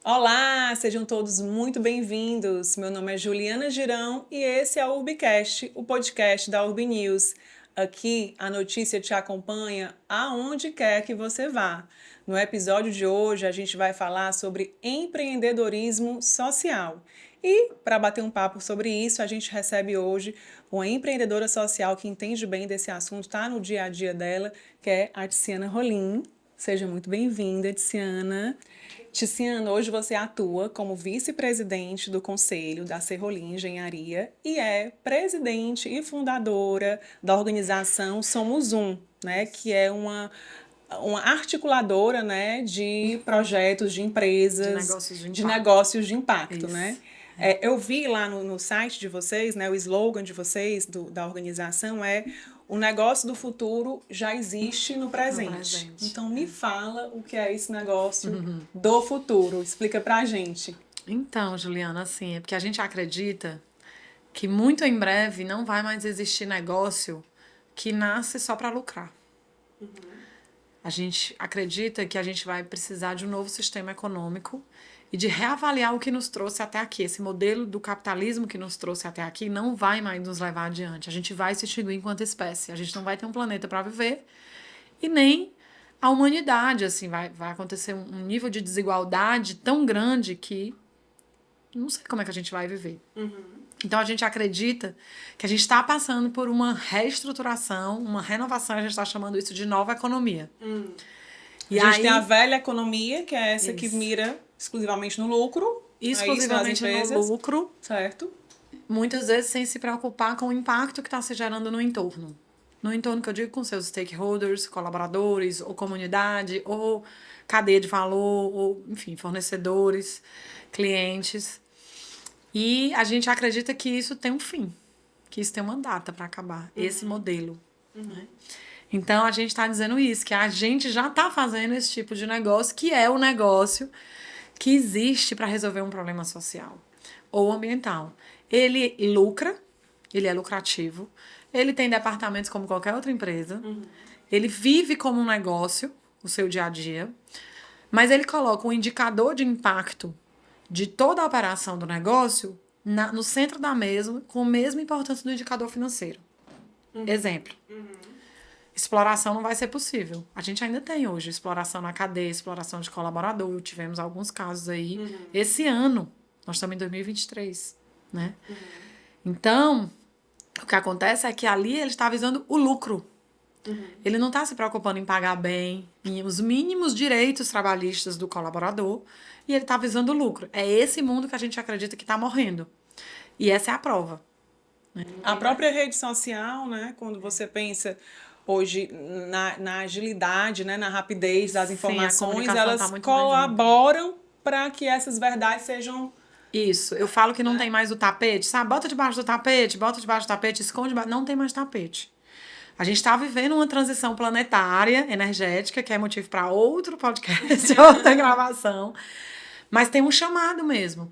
Olá, sejam todos muito bem-vindos. Meu nome é Juliana Girão e esse é o Urbicast, o podcast da Urb News. Aqui a notícia te acompanha aonde quer que você vá. No episódio de hoje a gente vai falar sobre empreendedorismo social. E para bater um papo sobre isso, a gente recebe hoje uma empreendedora social que entende bem desse assunto, está no dia a dia dela, que é a Tiziana Rolim. Seja muito bem-vinda, Tiziana. Tiziana, hoje você atua como vice-presidente do Conselho da Serrolim Engenharia e é presidente e fundadora da organização Somos Um, né, que é uma articuladora, né, de projetos, de empresas, de negócios de impacto, né? Isso. Eu vi lá no site de vocês, né, o slogan de vocês, da organização, é o negócio do futuro já existe no presente. Então, me fala o que é esse negócio do futuro. Explica pra gente. Então, Juliana, assim, é porque a gente acredita que muito em breve não vai mais existir negócio que nasce só para lucrar. A gente acredita que a gente vai precisar de um novo sistema econômico e de reavaliar o que nos trouxe até aqui. Esse modelo do capitalismo que nos trouxe até aqui não vai mais nos levar adiante. A gente vai se extinguir enquanto espécie. A gente não vai ter um planeta para viver e nem a humanidade. Assim, vai acontecer um nível de desigualdade tão grande que não sei como é que a gente vai viver. Então, a gente acredita que a gente está passando por uma reestruturação, uma renovação, a gente está chamando isso de nova economia. E a gente tem a velha economia, que é essa que mira exclusivamente no lucro. Exclusivamente no lucro. Certo. Muitas vezes sem se preocupar com o impacto que está se gerando no entorno. No entorno que eu digo com seus stakeholders, colaboradores, ou comunidade, ou cadeia de valor, ou, enfim, fornecedores, clientes. E a gente acredita que isso tem um fim, que isso tem uma data para acabar, esse modelo. Né? Então, a gente está dizendo isso, que a gente já está fazendo esse tipo de negócio, que é o negócio que existe para resolver um problema social ou ambiental. Ele lucra, ele é lucrativo, ele tem departamentos como qualquer outra empresa, ele vive como um negócio, o seu dia a dia, mas ele coloca um indicador de impacto de toda a operação do negócio no centro da mesa, com a mesma importância do indicador financeiro. Exemplo. Exploração não vai ser possível. A gente ainda tem hoje exploração na cadeia, exploração de colaborador. Tivemos alguns casos aí. Esse ano, nós estamos em 2023, né? Então, o que acontece é que ali ele está visando o lucro. Ele não está se preocupando em pagar bem, em os mínimos direitos trabalhistas do colaborador, e ele está visando o lucro. É esse mundo que a gente acredita que está morrendo. E essa é a prova. Né? A própria rede social, né, quando você pensa hoje na agilidade, né, na rapidez das informações, elas colaboram para que essas verdades sejam... Isso, eu falo que não tem mais o tapete, sabe? Bota debaixo do tapete, esconde debaixo. Não tem mais tapete. A gente está vivendo uma transição planetária, energética, que é motivo para outro podcast, outra gravação. Mas tem um chamado mesmo.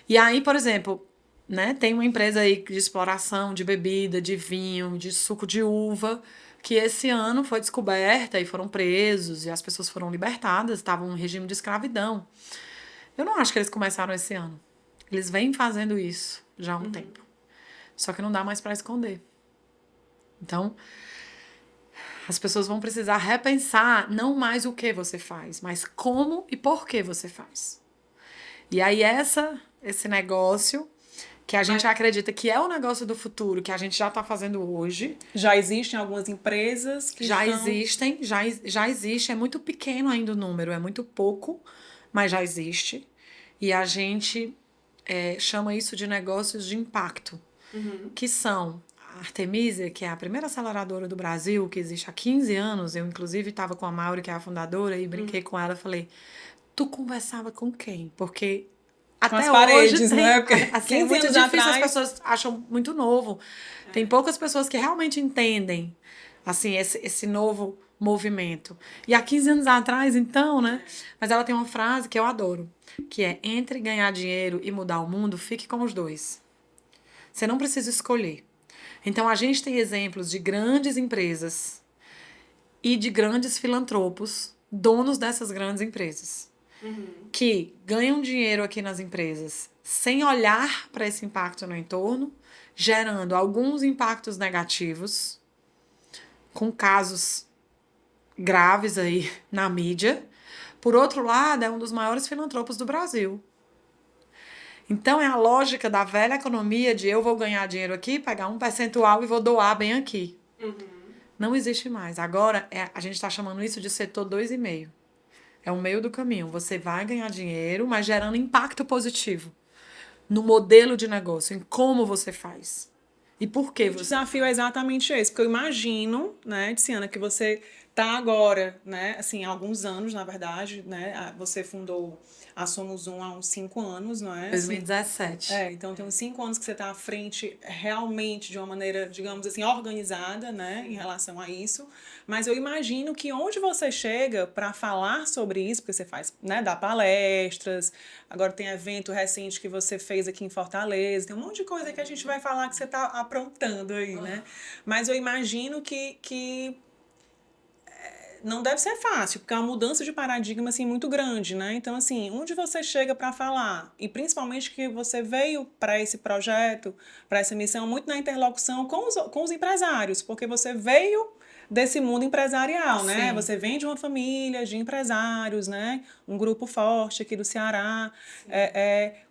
E aí, por exemplo, né, tem uma empresa aí de exploração de bebida, de vinho, de suco de uva, que esse ano foi descoberta e foram presos, e as pessoas foram libertadas, estavam em regime de escravidão. Eu não acho que eles começaram esse ano. Eles vêm fazendo isso já há um tempo. Só que não dá mais para esconder. Então, as pessoas vão precisar repensar não mais o que você faz, mas como e por que você faz. E aí esse negócio que a gente acredita que é o negócio do futuro, que a gente já está fazendo hoje. Já existem algumas empresas que já existe, é muito pequeno ainda o número, é muito pouco, mas já existe. E a gente chama isso de negócios de impacto, que são a Artemisia, que é a primeira aceleradora do Brasil, que existe há 15 anos. Eu, inclusive, estava com a Mauri, que é a fundadora, e brinquei com ela e falei, tu conversava com quem? Porque até as paredes, hoje tem, né? Porque assim, é muito difícil, as pessoas acham muito novo. Tem poucas pessoas que realmente entendem assim, esse novo movimento. E há 15 anos atrás, então, né? Mas ela tem uma frase que eu adoro, que é: entre ganhar dinheiro e mudar o mundo, fique com os dois. Você não precisa escolher. Então, a gente tem exemplos de grandes empresas e de grandes filantropos, donos dessas grandes empresas. que ganham dinheiro aqui nas empresas sem olhar para esse impacto no entorno, gerando alguns impactos negativos, com casos graves aí na mídia. Por outro lado, é um dos maiores filantropos do Brasil. Então, é a lógica da velha economia de eu vou ganhar dinheiro aqui, pegar um percentual e vou doar bem aqui. Não existe mais. Agora, a gente está chamando isso de setor 2,5. É o meio do caminho. Você vai ganhar dinheiro, mas gerando impacto positivo no modelo de negócio, em como você faz. E por que O você... desafio é exatamente esse, porque eu imagino, né, Tiziana, que você tá agora, né, assim, há alguns anos, na verdade, né, você fundou a Somos Um há uns 5 anos, não é? Assim, 2017. então tem uns 5 anos que você está à frente realmente de uma maneira, digamos assim, organizada, né, em relação a isso. Mas eu imagino que onde você chega para falar sobre isso, porque você faz, né, dá palestras, agora tem evento recente que você fez aqui em Fortaleza, tem um monte de coisa que a gente vai falar que você está aprontando aí, né? Mas eu imagino que não deve ser fácil, porque é uma mudança de paradigma assim muito grande, né? Então assim, onde você chega para falar e principalmente que você veio para esse projeto, para essa missão muito na interlocução com os empresários, porque você veio desse mundo empresarial, né? Sim. Você vem de uma família de empresários, né? Um grupo forte aqui do Ceará.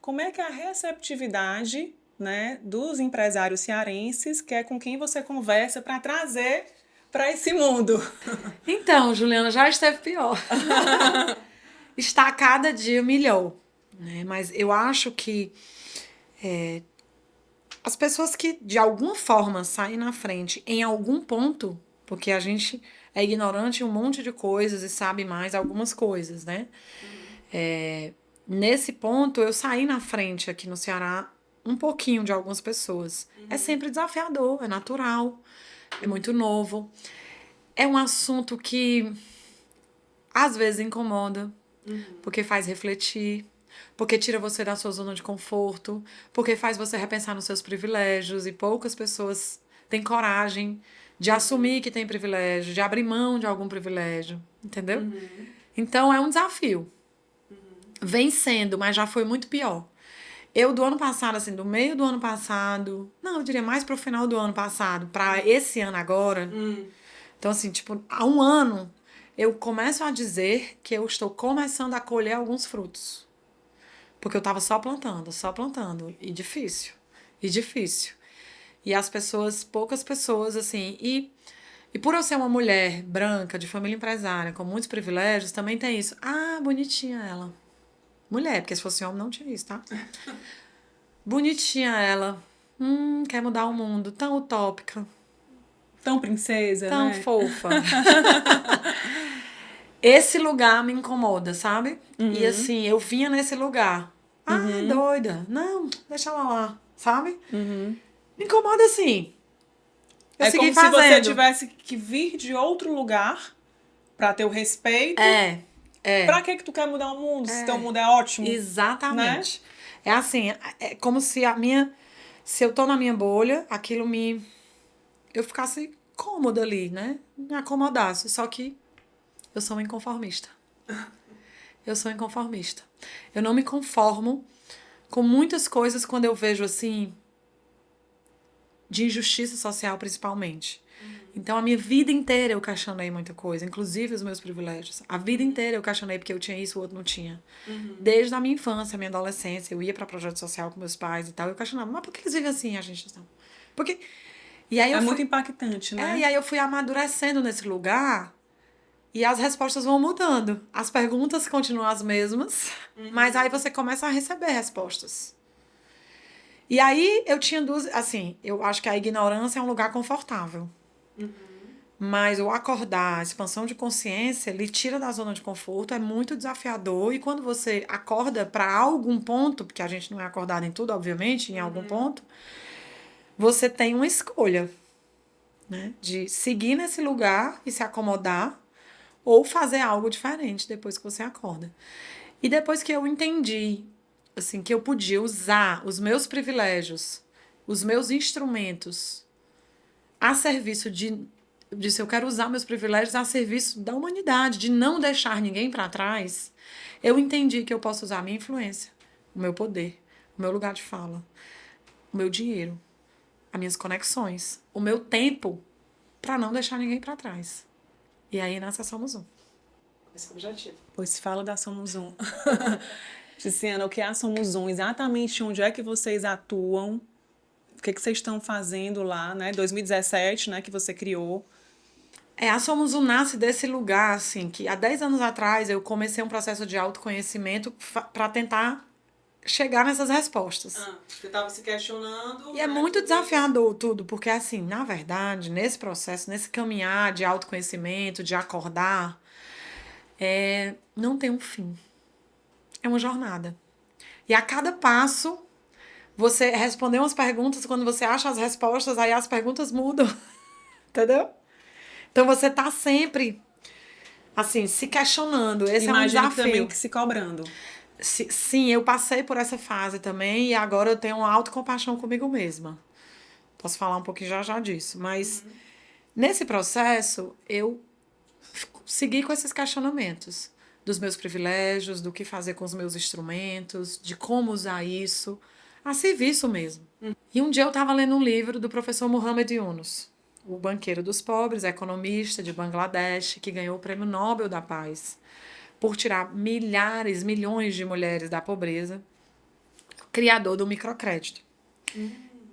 Como é que é a receptividade, né, dos empresários cearenses, que é com quem você conversa para trazer para esse mundo? Então, Juliana, já esteve pior. Está a cada dia melhor, né? Mas eu acho que as pessoas que de alguma forma saem na frente em algum ponto, porque a gente é ignorante em um monte de coisas e sabe mais algumas coisas, né? Nesse ponto, eu saí na frente aqui no Ceará um pouquinho de algumas pessoas. É sempre desafiador, é natural, é muito novo. É um assunto que às vezes incomoda, porque faz refletir, porque tira você da sua zona de conforto, porque faz você repensar nos seus privilégios, e poucas pessoas têm coragem de assumir que tem privilégio, de abrir mão de algum privilégio, entendeu? Então é um desafio. Vem sendo, mas já foi muito pior. Eu, do ano passado, assim, do meio do ano passado, não, eu diria mais pro final do ano passado, pra esse ano agora. Então, assim, tipo, há um ano, eu começo a dizer que eu estou começando a colher alguns frutos. Porque eu tava só plantando. E difícil. E as pessoas, poucas pessoas, assim. E por eu ser uma mulher branca, de família empresária, com muitos privilégios, também tem isso. Ah, bonitinha ela. Mulher, porque se fosse homem não tinha isso, tá? Bonitinha ela. Quer mudar o mundo. Tão utópica. Tão princesa, Tão né? fofa. Esse lugar me incomoda, sabe? E assim, eu vinha nesse lugar. Ah, doida. Não, deixa ela lá, sabe? Me incomoda assim. Eu É segui como se você fazendo. tivesse que vir de outro lugar pra ter o respeito. É. Pra que tu quer mudar o mundo se teu mundo é ótimo? Exatamente. É assim, é como se se eu tô na minha bolha, aquilo eu ficasse cômoda ali, né? Me acomodasse. Só que eu sou uma inconformista. Eu não me conformo com muitas coisas quando eu vejo assim, de injustiça social principalmente. Então, a minha vida inteira eu questionei muita coisa, inclusive os meus privilégios. A vida inteira eu questionei porque eu tinha isso, o outro não tinha. Desde a minha infância, minha adolescência, eu ia para projeto social com meus pais e tal, eu questionava, mas por que eles vivem assim, a gente não? Porque... E aí Muito impactante, né? e aí eu fui amadurecendo nesse lugar e as respostas vão mudando. As perguntas continuam as mesmas, mas aí você começa a receber respostas. E aí eu tinha duas... Assim, eu acho que a ignorância é um lugar confortável. Mas o acordar, a expansão de consciência, ele tira da zona de conforto, é muito desafiador. E quando você acorda para algum ponto, porque a gente não é acordado em tudo, obviamente, em algum ponto, você tem uma escolha, né? De seguir nesse lugar e se acomodar, ou fazer algo diferente depois que você acorda. E depois que eu entendi, assim, que eu podia usar os meus privilégios, os meus instrumentos a serviço eu quero usar meus privilégios a serviço da humanidade, de não deixar ninguém para trás. eu entendi que eu posso usar a minha influência, o meu poder, o meu lugar de fala, o meu dinheiro, as minhas conexões, o meu tempo, para não deixar ninguém para trás. E aí, nessa Somos Um. Esse é o objetivo. Pois se fala da Somos Um. Tiziana, o que é a Somos Um? Exatamente onde é que vocês atuam? O que vocês estão fazendo lá, né? 2017, né, que você criou. A Somos Um nasce desse lugar, assim, que há 10 anos atrás eu comecei um processo de autoconhecimento para tentar chegar nessas respostas. Você estava se questionando. E é muito desafiador tudo, porque assim, na verdade, nesse processo, nesse caminhar de autoconhecimento, de acordar, não tem um fim. É uma jornada. E a cada passo, você responder umas perguntas, quando você acha as respostas, aí as perguntas mudam. Entendeu? Então você tá sempre, assim, se questionando. Esse Imagino é um desafio. também que se cobrando. Sim, eu passei por essa fase também e agora eu tenho uma autocompaixão comigo mesma. Posso falar um pouquinho já disso. Mas nesse processo, eu segui com esses questionamentos dos meus privilégios, do que fazer com os meus instrumentos, de como usar isso, a serviço mesmo. E um dia eu estava lendo um livro do professor Muhammad Yunus, o banqueiro dos pobres, economista de Bangladesh, que ganhou o Prêmio Nobel da Paz por tirar milhões de mulheres da pobreza, criador do microcrédito,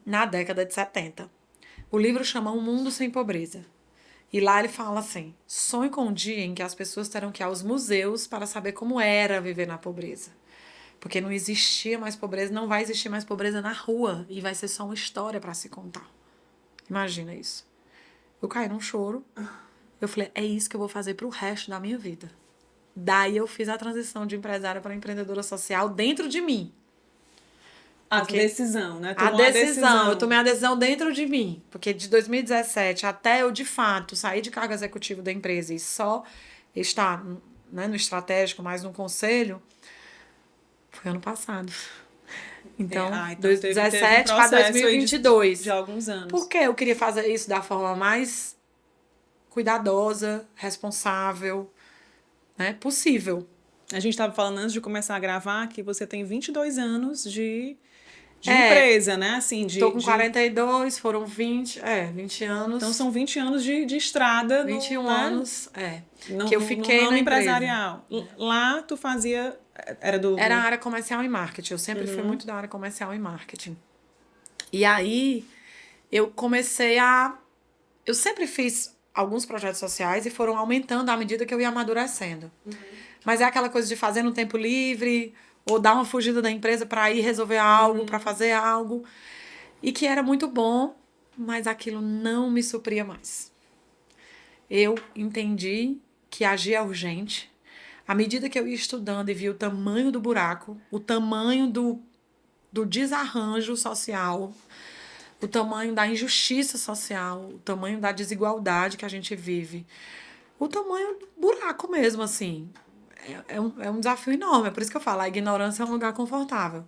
na década de 70. O livro chama Um Mundo Sem Pobreza. E lá ele fala assim: sonhe com um dia em que as pessoas terão que ir aos museus para saber como era viver na pobreza. Porque não existia mais pobreza, não vai existir mais pobreza na rua e vai ser só uma história para se contar. Imagina isso. Eu caí num choro. Eu falei, é isso que eu vou fazer pro resto da minha vida. Daí eu fiz a transição de empresária para empreendedora social dentro de mim. A decisão, né? A decisão. Eu tomei a decisão dentro de mim. Porque de 2017 até eu, de fato, sair de cargo executivo da empresa e só estar, né, no estratégico, mais no conselho, foi ano passado. Então, então 2017 para 2022. De alguns anos. Porque eu queria fazer isso da forma mais cuidadosa, responsável, né, possível. A gente estava falando antes de começar a gravar que você tem 22 anos de empresa, né? Assim, tô com 42, foram 20 anos. Então são 20 anos de estrada. 21 anos, no, que eu fiquei no ramo na empresarial. Lá tu fazia... Era a área comercial e marketing. Eu sempre fui muito da área comercial e marketing. E aí, eu comecei a... Eu sempre fiz alguns projetos sociais e foram aumentando à medida que eu ia amadurecendo. Mas é aquela coisa de fazer no tempo livre, ou dar uma fugida da empresa para ir resolver algo, para fazer algo. E que era muito bom, mas aquilo não me supria mais. Eu entendi que agir é urgente. À medida que eu ia estudando e vi o tamanho do buraco, o tamanho do desarranjo social, o tamanho da injustiça social, o tamanho da desigualdade que a gente vive, o tamanho do buraco mesmo, assim. É um desafio enorme. É por isso que eu falo, a ignorância é um lugar confortável.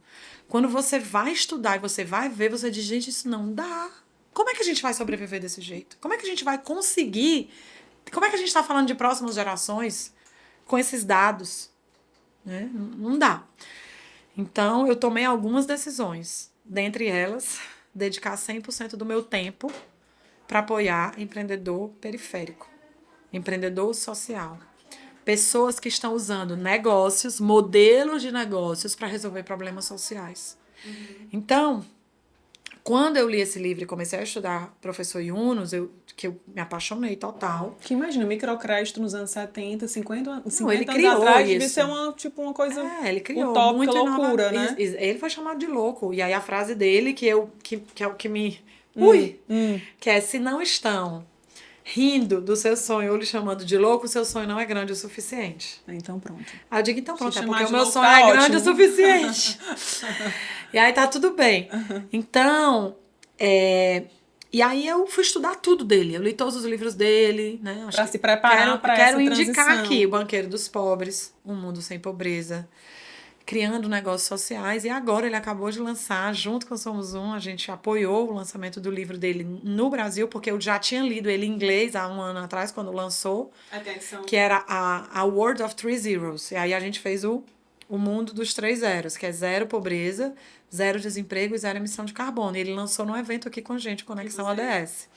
Quando você vai estudar e você vai ver, você diz, gente, isso não dá. Como é que a gente vai sobreviver desse jeito? Como é que a gente vai conseguir? Como é que a gente está falando de próximas gerações com esses dados? Né? Não dá. Então, eu tomei algumas decisões. Dentre elas, dedicar 100% do meu tempo para apoiar empreendedor periférico, empreendedor social. Pessoas que estão usando negócios, modelos de negócios para resolver problemas sociais. Então, quando eu li esse livro e comecei a estudar professor Yunus, que eu me apaixonei total. Que imagina, microcrédito nos anos 70, 50 anos atrás, devia ser uma coisa ele criou utópica, muito loucura, né? Ele foi chamado de louco. E aí a frase dele, que é o que me... Que é, se não estão rindo do seu sonho ou lhe chamando de louco, o seu sonho não é grande o suficiente. Então pronto. Aí eu digo, então pronto, Se porque chamar o de meu louco sonho tá é grande o ótimo. suficiente. E aí tá tudo bem. Então, e aí eu fui estudar tudo dele. Eu li todos os livros dele, né? Para se preparar para essa Quero indicar transição. aqui O Banqueiro dos Pobres, Um Mundo Sem Pobreza, criando negócios sociais, e agora ele acabou de lançar, junto com o Somos Um, a gente apoiou o lançamento do livro dele no Brasil, porque eu já tinha lido ele em inglês há um ano atrás, quando lançou, que era a World of Three Zeros. E aí a gente fez o mundo dos 3 zeros, que é 0 pobreza, 0 desemprego e 0 emissão de carbono. E ele lançou num evento aqui com a gente, Conexão ODS.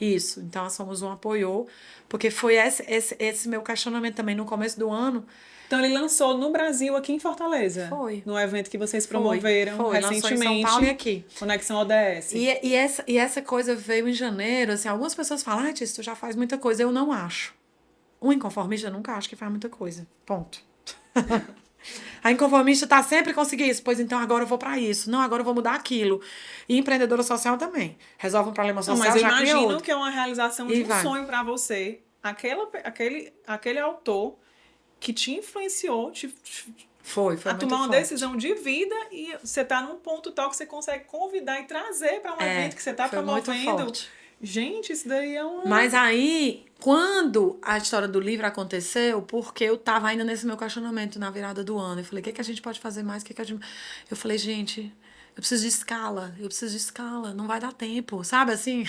Isso, então a Somos Um apoiou, porque foi esse meu questionamento também no começo do ano. Então ele lançou no Brasil, aqui em Fortaleza. Foi. No evento que vocês promoveram foi. recentemente. Lançou em São Paulo e aqui. Conexão ODS. E essa coisa veio em janeiro, assim, algumas pessoas falam, Tis, tu já faz muita coisa. Eu não acho. O inconformista nunca acha que faz muita coisa. Ponto. A inconformista tá sempre conseguindo isso. Pois então, agora eu vou para isso. Não, agora eu vou mudar aquilo. E empreendedora social também. Resolve um problema social, mas eu já cria imagino outro. que é uma realização de um sonho para você. Aquele autor que te influenciou, foi a muito tomar uma forte. decisão de vida, e você tá num ponto tal que você consegue convidar e trazer para um evento que você tá promovendo. Muito forte. Gente, isso daí é um... Mas aí, quando a história do livro aconteceu, porque eu tava ainda nesse meu questionamento na virada do ano, eu falei, o que a gente pode fazer mais? Eu falei, gente, eu preciso de escala, não vai dar tempo, sabe assim?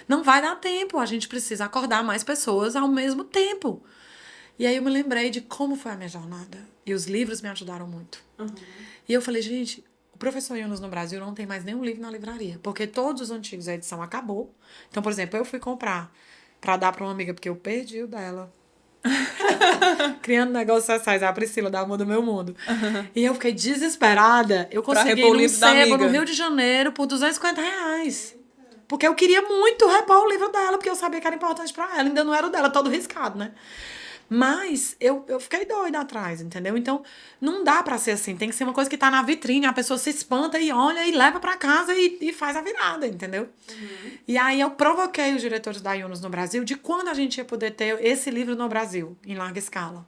Não vai dar tempo, a gente precisa acordar mais pessoas ao mesmo tempo. E aí eu me lembrei de como foi a minha jornada. E os livros me ajudaram muito. E eu falei, gente, o Professor Yunus no Brasil não tem mais nenhum livro na livraria, porque todos os antigos, a edição acabou. Então, por exemplo, eu fui comprar pra dar pra uma amiga, porque eu perdi o dela. Criando negócios sociais, a Priscila da Amor do Meu Mundo. E eu fiquei desesperada. Eu consegui ir num sebo no Rio de Janeiro por R$250. Porque eu queria muito repor o livro dela, porque eu sabia que era importante pra ela. Ainda não era o dela, todo riscado, né? Mas eu fiquei doida atrás, entendeu? Então, não dá pra ser assim. Tem que ser uma coisa que tá na vitrine, a pessoa se espanta e olha e leva pra casa e faz a virada, entendeu? E aí eu provoquei os diretores da Yunus no Brasil de quando a gente ia poder ter esse livro no Brasil, em larga escala.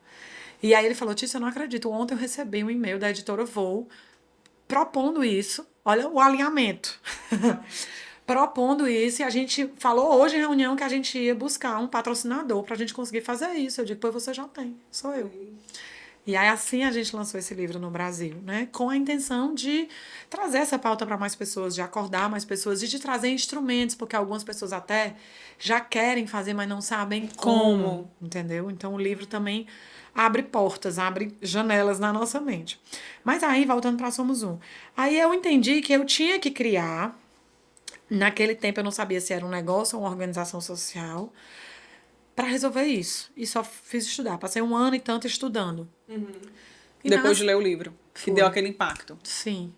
E aí ele falou, Tícia, eu não acredito. Ontem eu recebi um e-mail da editora Voo propondo isso. Olha o alinhamento. Propondo isso, e a gente falou hoje em reunião que a gente ia buscar um patrocinador pra gente conseguir fazer isso. Eu digo, pois você já tem, sou eu. E aí assim a gente lançou esse livro no Brasil, né? Com a intenção de trazer essa pauta para mais pessoas, de acordar mais pessoas e de trazer instrumentos, porque algumas pessoas até já querem fazer, mas não sabem como. Entendeu? Então o livro também abre portas, abre janelas na nossa mente. Mas aí, voltando para Somos Um, aí eu entendi que eu tinha que criar. Naquele tempo eu não sabia se era um negócio ou uma organização social para resolver isso. E só fiz estudar. Passei 1 ano e tanto estudando. E depois de ler o livro, que deu aquele impacto. Sim.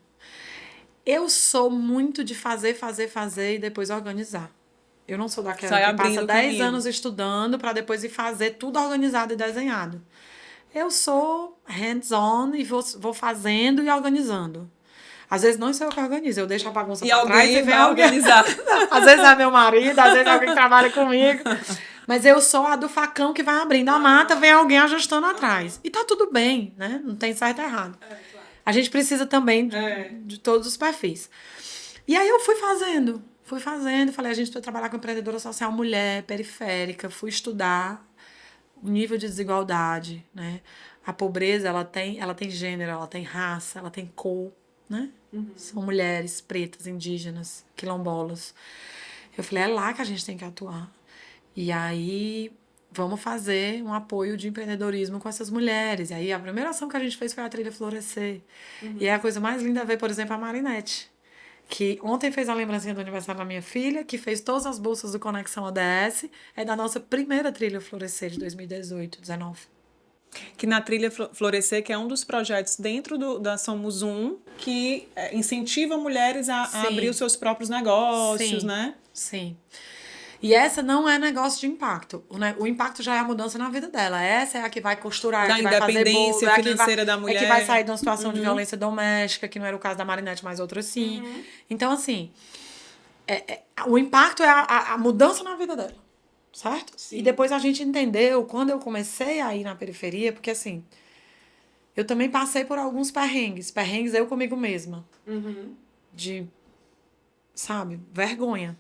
Eu sou muito de fazer e depois organizar. Eu não sou daquela que passa 10 anos estudando para depois ir fazer tudo organizado e desenhado. Eu sou hands-on e vou fazendo e organizando. Às vezes não sou eu que organizo, eu deixo a bagunça pra trás e vem alguém organizar. Às vezes é meu marido, às vezes é alguém que trabalha comigo. Mas eu sou a do facão que vai abrindo a mata, vem alguém ajustando atrás. E tá tudo bem, né? Não tem certo e errado. A gente precisa também de todos os perfis. E aí eu fui fazendo. Falei, a gente precisa trabalhar com empreendedora social mulher, periférica. Fui estudar o nível de desigualdade, né? A pobreza, ela tem gênero, ela tem raça, ela tem cor, né? São mulheres pretas, indígenas, quilombolas. Eu falei, é lá que a gente tem que atuar. E aí, vamos fazer um apoio de empreendedorismo com essas mulheres. E aí, a primeira ação que a gente fez foi a trilha Florescer. E é a coisa mais linda ver, por exemplo, a Marinette, que ontem fez a lembrancinha do aniversário da minha filha, que fez todas as bolsas do Conexão ODS, é da nossa primeira trilha Florescer de 2018, 19. Que na Trilha Florescer, que é um dos projetos dentro da Somos Um, que incentiva mulheres a abrir os seus próprios negócios, né? Sim. E essa não é negócio de impacto. O impacto já é a mudança na vida dela. Essa é a que vai costurar, da a que vai fazer bolo, financeira da mulher. É que vai sair de uma situação de violência doméstica, que não era o caso da Marinette, mas outras sim. Então, assim, o impacto é a mudança na vida dela. Certo? Sim. E depois a gente entendeu, quando eu comecei a ir na periferia, porque assim, eu também passei por alguns perrengues eu comigo mesma. De, sabe, vergonha.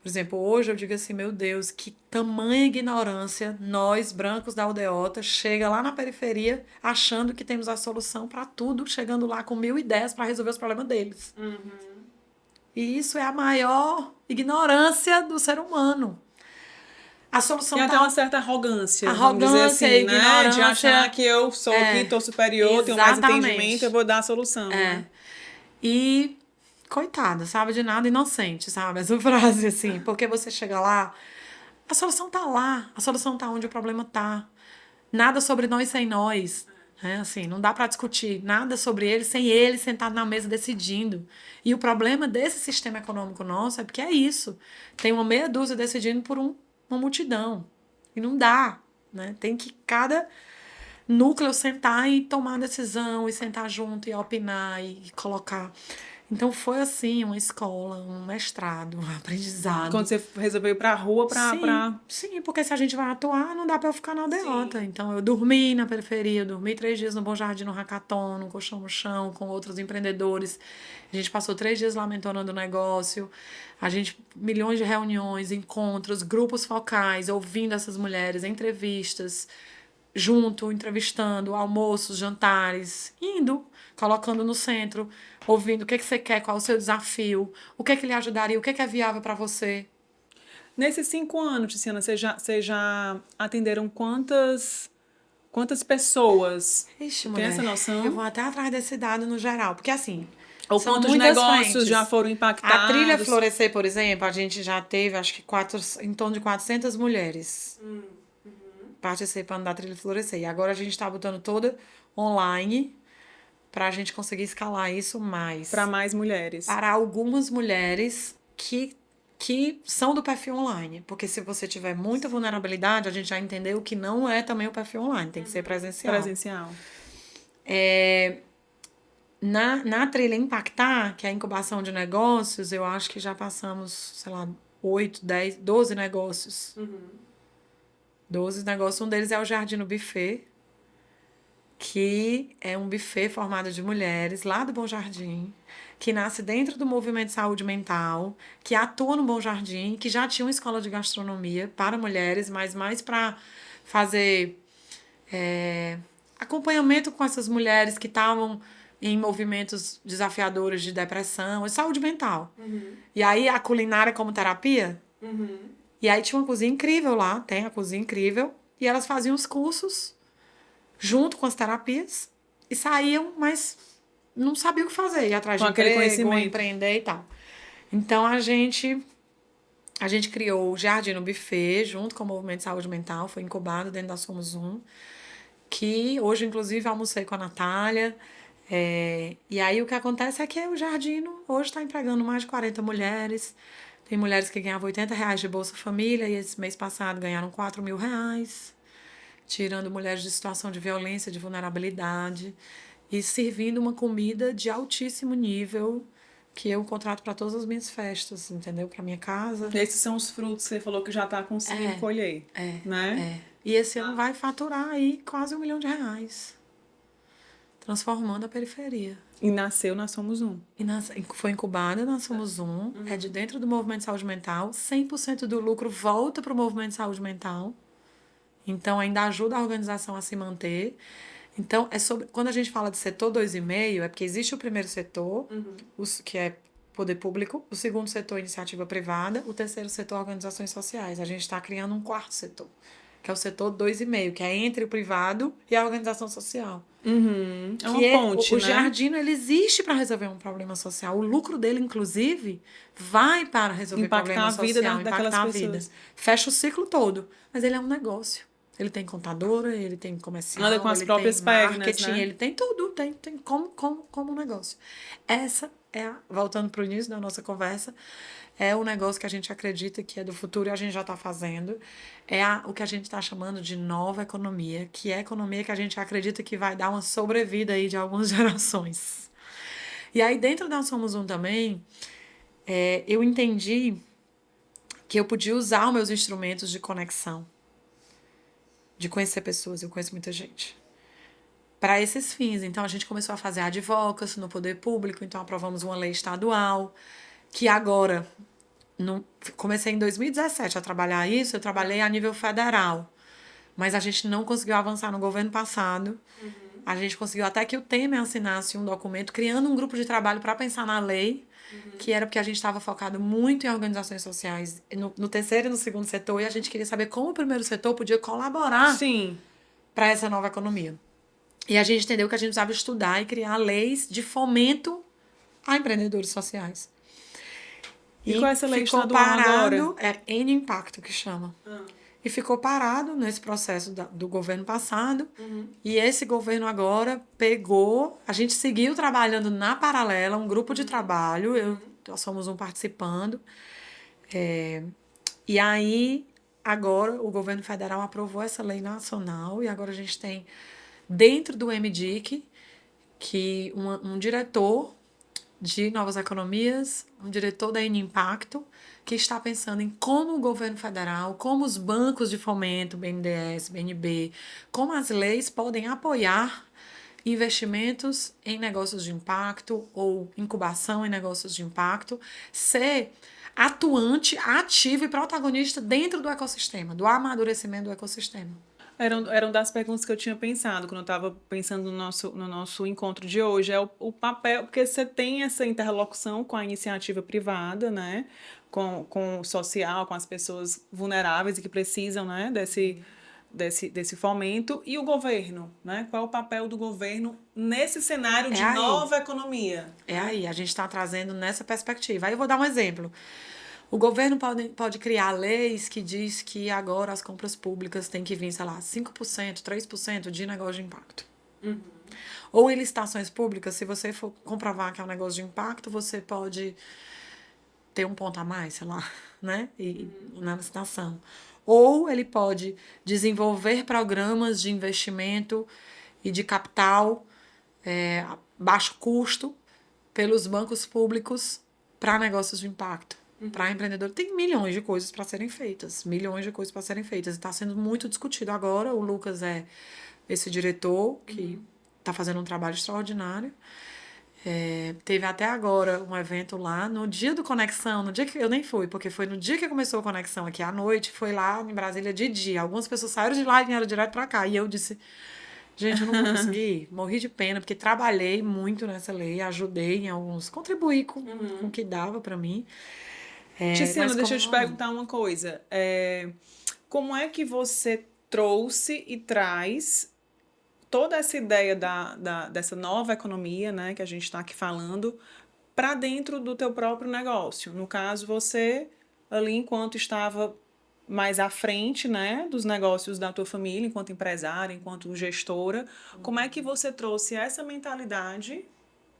Por exemplo, hoje eu digo assim, meu Deus, que tamanha ignorância nós, brancos da aldeota, chega lá na periferia achando que temos a solução para tudo, chegando lá com 1.000 ideias para resolver os problemas deles. E isso é a maior ignorância do ser humano. A solução Tem até uma certa arrogância, vamos dizer arrogância, assim, né? De ignorância. achar que eu sou aqui, estou superior, tenho mais Exatamente. entendimento, eu vou dar a solução. Né? E, coitada, sabe de nada, inocente, sabe? Essa frase, assim. Porque você chega lá, a solução tá lá. A solução tá onde o problema tá. Nada sobre nós sem nós. Né? Assim, não dá para discutir nada sobre ele sem ele sentado na mesa decidindo. E o problema desse sistema econômico nosso é porque é isso. Tem uma meia dúzia decidindo por uma multidão. E não dá. Né? Tem que cada núcleo sentar e tomar decisão, e sentar junto, e opinar, e colocar. Então foi assim, uma escola, um mestrado, um aprendizado. Quando você resolveu ir pra rua Sim, porque se a gente vai atuar, não dá pra eu ficar na aldeota. Então eu dormi na periferia, eu dormi 3 dias no Bom Jardim, no Hackathon, no Colchão no Chão, com outros empreendedores. A gente passou 3 dias lá mentorando o negócio. A gente, milhões de reuniões, encontros, grupos focais, ouvindo essas mulheres, entrevistas, junto, entrevistando, almoços, jantares, indo, colocando no centro, ouvindo o que você quer, qual é o seu desafio, o que lhe ajudaria, o que é viável para você. Nesses 5 anos, Tiziana, vocês já atenderam quantas pessoas? Ixi, Tem mulher, essa noção? eu vou até atrás desse dado no geral, porque assim, Ou são quantos muitas negócios frentes. já foram impactados? A Trilha Florescer, por exemplo, a gente já teve, acho que em torno de 400 mulheres participando da Trilha Florescer. E agora a gente está botando toda online para a gente conseguir escalar isso mais. Para mais mulheres. Para algumas mulheres que são do perfil online. Porque se você tiver muita vulnerabilidade, a gente já entendeu que não é também o perfil online, tem que ser presencial. Presencial. Na Trilha Impactar, que é a incubação de negócios, eu acho que já passamos, sei lá, 8, 10, 12 negócios. 12 negócios. Um deles é o Jardim no Buffet, que é um buffet formado de mulheres lá do Bom Jardim, que nasce dentro do movimento de saúde mental, que atua no Bom Jardim, que já tinha uma escola de gastronomia para mulheres, mas mais para fazer acompanhamento com essas mulheres que estavam em movimentos desafiadores de depressão e saúde mental. E aí a culinária como terapia. E aí tinha uma cozinha incrível lá, tem a cozinha incrível, e elas faziam os cursos junto com as terapias e saíam, mas não sabiam o que fazer, ir atrás de emprego, empreender e tal. Então a gente criou o Jardim no Buffet junto com o Movimento de Saúde Mental, foi incubado dentro da Somos Um, que hoje inclusive almocei com a Natália. E aí o que acontece é que o Jardim hoje está empregando mais de 40 mulheres. Tem mulheres que ganhavam R$80 de Bolsa Família e esse mês passado ganharam R$4.000, tirando mulheres de situação de violência, de vulnerabilidade e servindo uma comida de altíssimo nível que eu contrato para todas as minhas festas, entendeu? Para minha casa. Esses são os frutos que você falou que já está conseguindo colher, né? E esse ano vai faturar aí quase R$1 milhão, transformando a periferia. E nasceu na Somos Um. Foi incubada na Somos Um, é de dentro do movimento de saúde mental, 100% do lucro volta para o movimento de saúde mental, então ainda ajuda a organização a se manter. Então, quando a gente fala de setor 2,5, é porque existe o primeiro setor, que é poder público, o segundo setor, iniciativa privada, o terceiro setor, organizações sociais. A gente está criando um quarto setor, que é o setor 2,5, que é entre o privado e a organização social. É uma ponte, o Jardino, ele existe para resolver um problema social. O lucro dele, inclusive, vai para resolver problema social, impactar a vida. Fecha o ciclo todo. Mas ele é um negócio. Ele tem contadora, ele tem comercial, anda com as próprias marketing, pernas, né? Ele tem tudo, tem como um negócio. Essa voltando para o início da nossa conversa, é o negócio que a gente acredita que é do futuro e a gente já está fazendo. O que a gente está chamando de nova economia, que é a economia que a gente acredita que vai dar uma sobrevida aí de algumas gerações. E aí, dentro da Somos Um também, eu entendi que eu podia usar os meus instrumentos de conexão, de conhecer pessoas, eu conheço muita gente, para esses fins. Então, a gente começou a fazer advocacy no poder público, então aprovamos uma lei estadual, que agora Comecei em 2017 a trabalhar isso, eu trabalhei a nível federal. Mas a gente não conseguiu avançar no governo passado. A gente conseguiu até que o Temer assinasse um documento criando um grupo de trabalho para pensar na lei, que era porque a gente estava focado muito em organizações sociais, no terceiro e no segundo setor, e a gente queria saber como o primeiro setor podia colaborar Sim. para essa nova economia. E a gente entendeu que a gente precisava estudar e criar leis de fomento a empreendedores sociais. E qual é essa lei que ficou está do ano agora? parado, é N Impacto que chama. E ficou parado nesse processo do governo passado. E esse governo agora pegou... A gente seguiu trabalhando na paralela, um grupo de trabalho. Nós somos um participando. E aí, agora, o governo federal aprovou essa lei nacional. E agora a gente tem, dentro do MDIC, que um diretor de Novas Economias, um diretor da N Impacto, que está pensando em como o governo federal, como os bancos de fomento, BNDES, BNB, como as leis podem apoiar investimentos em negócios de impacto ou incubação em negócios de impacto, ser atuante, ativo e protagonista dentro do ecossistema, do amadurecimento do ecossistema. Eram das perguntas que eu tinha pensado quando eu estava pensando no nosso encontro de hoje. É o papel, porque você tem essa interlocução com a iniciativa privada, né? Com o social, com as pessoas vulneráveis e que precisam, né? Desse fomento. E o governo, né? Qual é o papel do governo nesse cenário de nova economia? É aí, a gente está trazendo nessa perspectiva. Aí eu vou dar um exemplo. O governo pode criar leis que diz que agora as compras públicas têm que vir, sei lá, 5%, 3% de negócio de impacto. Ou em licitações públicas, se você for comprovar que é um negócio de impacto, você pode ter um ponto a mais, sei lá, né? Na licitação. Ou ele pode desenvolver programas de investimento e de capital a baixo custo pelos bancos públicos para negócios de impacto. Para empreendedor, tem milhões de coisas para serem feitas. Milhões de coisas para serem feitas. Está sendo muito discutido agora. O Lucas é esse diretor que está fazendo um trabalho extraordinário. Teve até agora um evento lá, no dia do Conexão, no dia que eu nem fui, porque foi no dia que começou a Conexão aqui à noite, foi lá em Brasília de dia. Algumas pessoas saíram de lá e vieram direto para cá. E eu disse, gente, eu não vou conseguir. Morri de pena, porque trabalhei muito nessa lei, ajudei em alguns, contribuí com o que dava para mim. Tiziana, deixa eu te perguntar uma coisa. Como é que você trouxe e traz toda essa ideia dessa nova economia, né, que a gente está aqui falando, para dentro do teu próprio negócio? No caso, você, ali enquanto estava mais à frente, né, dos negócios da tua família, enquanto empresária, enquanto gestora, como é que você trouxe essa mentalidade,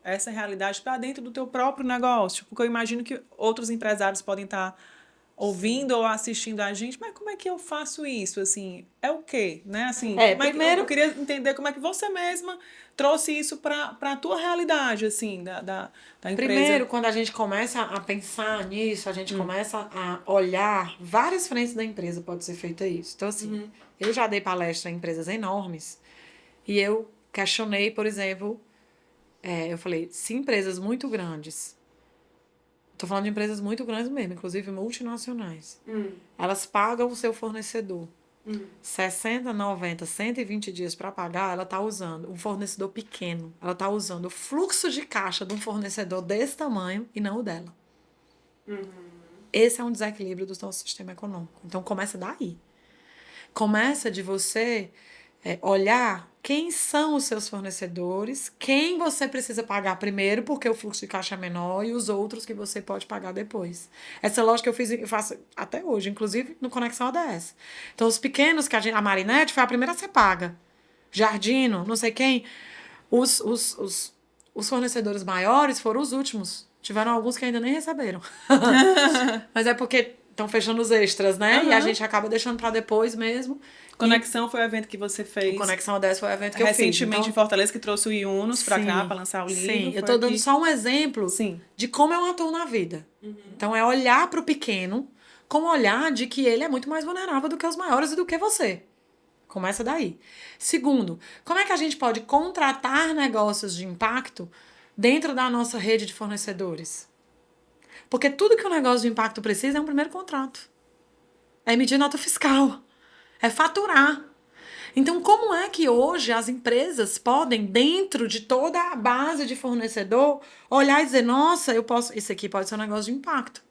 essa realidade para dentro do teu próprio negócio? Porque eu imagino que outros empresários podem estar ouvindo ou assistindo a gente, mas como é que eu faço isso? Assim, é o quê? Né? Assim, primeiro... eu queria entender como é que você mesma trouxe isso para a tua realidade, assim, da empresa. Primeiro, quando a gente começa a pensar nisso, a gente começa a olhar várias frentes da empresa, pode ser feita isso. Então, assim, eu já dei palestra em empresas enormes e eu questionei, por exemplo, eu falei, se empresas muito grandes, tô falando de empresas muito grandes mesmo, inclusive multinacionais, elas pagam o seu fornecedor 60, 90, 120 dias para pagar, ela tá usando um fornecedor pequeno, ela tá usando o fluxo de caixa de um fornecedor desse tamanho e não o dela. Esse é um desequilíbrio do nosso sistema econômico. Então começa daí. Começa de você olhar quem são os seus fornecedores, quem você precisa pagar primeiro, porque o fluxo de caixa é menor, e os outros que você pode pagar depois. Essa lógica eu faço até hoje, inclusive no Conexão ODS. Então, os pequenos, a Marinette foi a primeira a ser paga. Jardino, não sei quem. Os fornecedores maiores foram os últimos. Tiveram alguns que ainda nem receberam. Mas é porque estão fechando os extras, né? E a gente acaba deixando para depois mesmo. Conexão foi o evento que você fez. O Conexão ODS foi o evento que eu fiz. Recentemente então... em Fortaleza, que trouxe o Yunus para cá, para lançar o livro. Sim, eu tô dando só um exemplo de como eu atuo na vida. Então, é olhar para o pequeno com o olhar de que ele é muito mais vulnerável do que os maiores e do que você. Começa daí. Segundo, como é que a gente pode contratar negócios de impacto dentro da nossa rede de fornecedores? Porque tudo que o negócio de impacto precisa é um primeiro contrato. É emitir nota fiscal. É faturar. Então, como é que hoje as empresas podem, dentro de toda a base de fornecedor, olhar e dizer, nossa, isso aqui pode ser um negócio de impacto.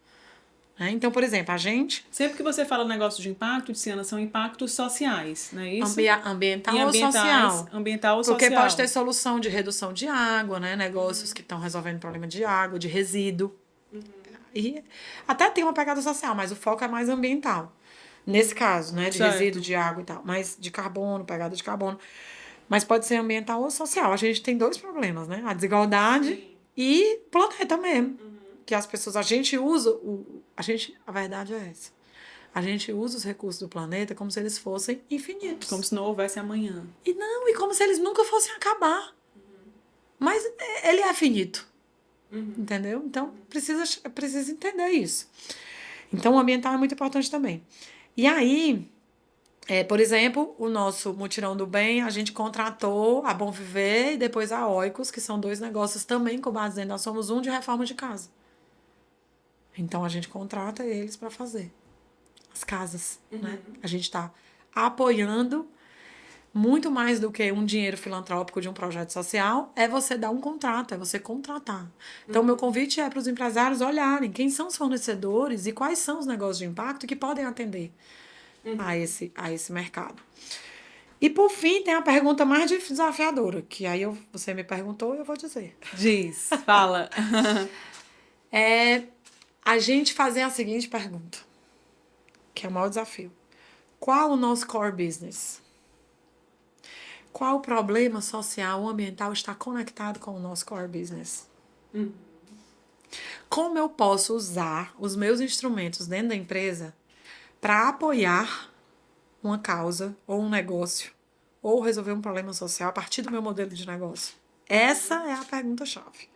Então, por exemplo, a gente... Sempre que você fala negócio de impacto, Tiziana, são impactos sociais, não é isso? Ambiental E ou social. Ambiental ou Porque social. pode ter solução de redução de água, né? Negócios que estão resolvendo problema de água, de resíduo. E até tem uma pegada social, mas o foco é mais ambiental. Nesse caso, né? De Certo. resíduo, de água e tal. Mas de carbono, pegada de carbono. Mas pode ser ambiental ou social. A gente tem 2 problemas, né? A desigualdade e planeta mesmo. Que as pessoas... A gente usa... A verdade é essa. A gente usa os recursos do planeta como se eles fossem infinitos. Como se não houvesse amanhã. E como se eles nunca fossem acabar. Mas ele é finito. Entendeu? Então, precisa entender isso. Então, o ambiental é muito importante também. E aí, por exemplo, o nosso Mutirão do Bem, a gente contratou a Bom Viver e depois a Oikos, que são 2 negócios também com base dentro da Somos Um de reforma de casa. Então, a gente contrata eles para fazer as casas, né? A gente está apoiando muito mais do que um dinheiro filantrópico de um projeto social, é você dar um contrato, é você contratar. Então, meu convite é para os empresários olharem quem são os fornecedores e quais são os negócios de impacto que podem atender a esse mercado. E, por fim, tem a pergunta mais desafiadora, que aí você me perguntou e eu vou dizer. Diz, fala. A gente fazer a seguinte pergunta, que é o maior desafio. Qual o nosso core business? Qual problema social ou ambiental está conectado com o nosso core business? Como eu posso usar os meus instrumentos dentro da empresa para apoiar uma causa ou um negócio ou resolver um problema social a partir do meu modelo de negócio? Essa é a pergunta-chave.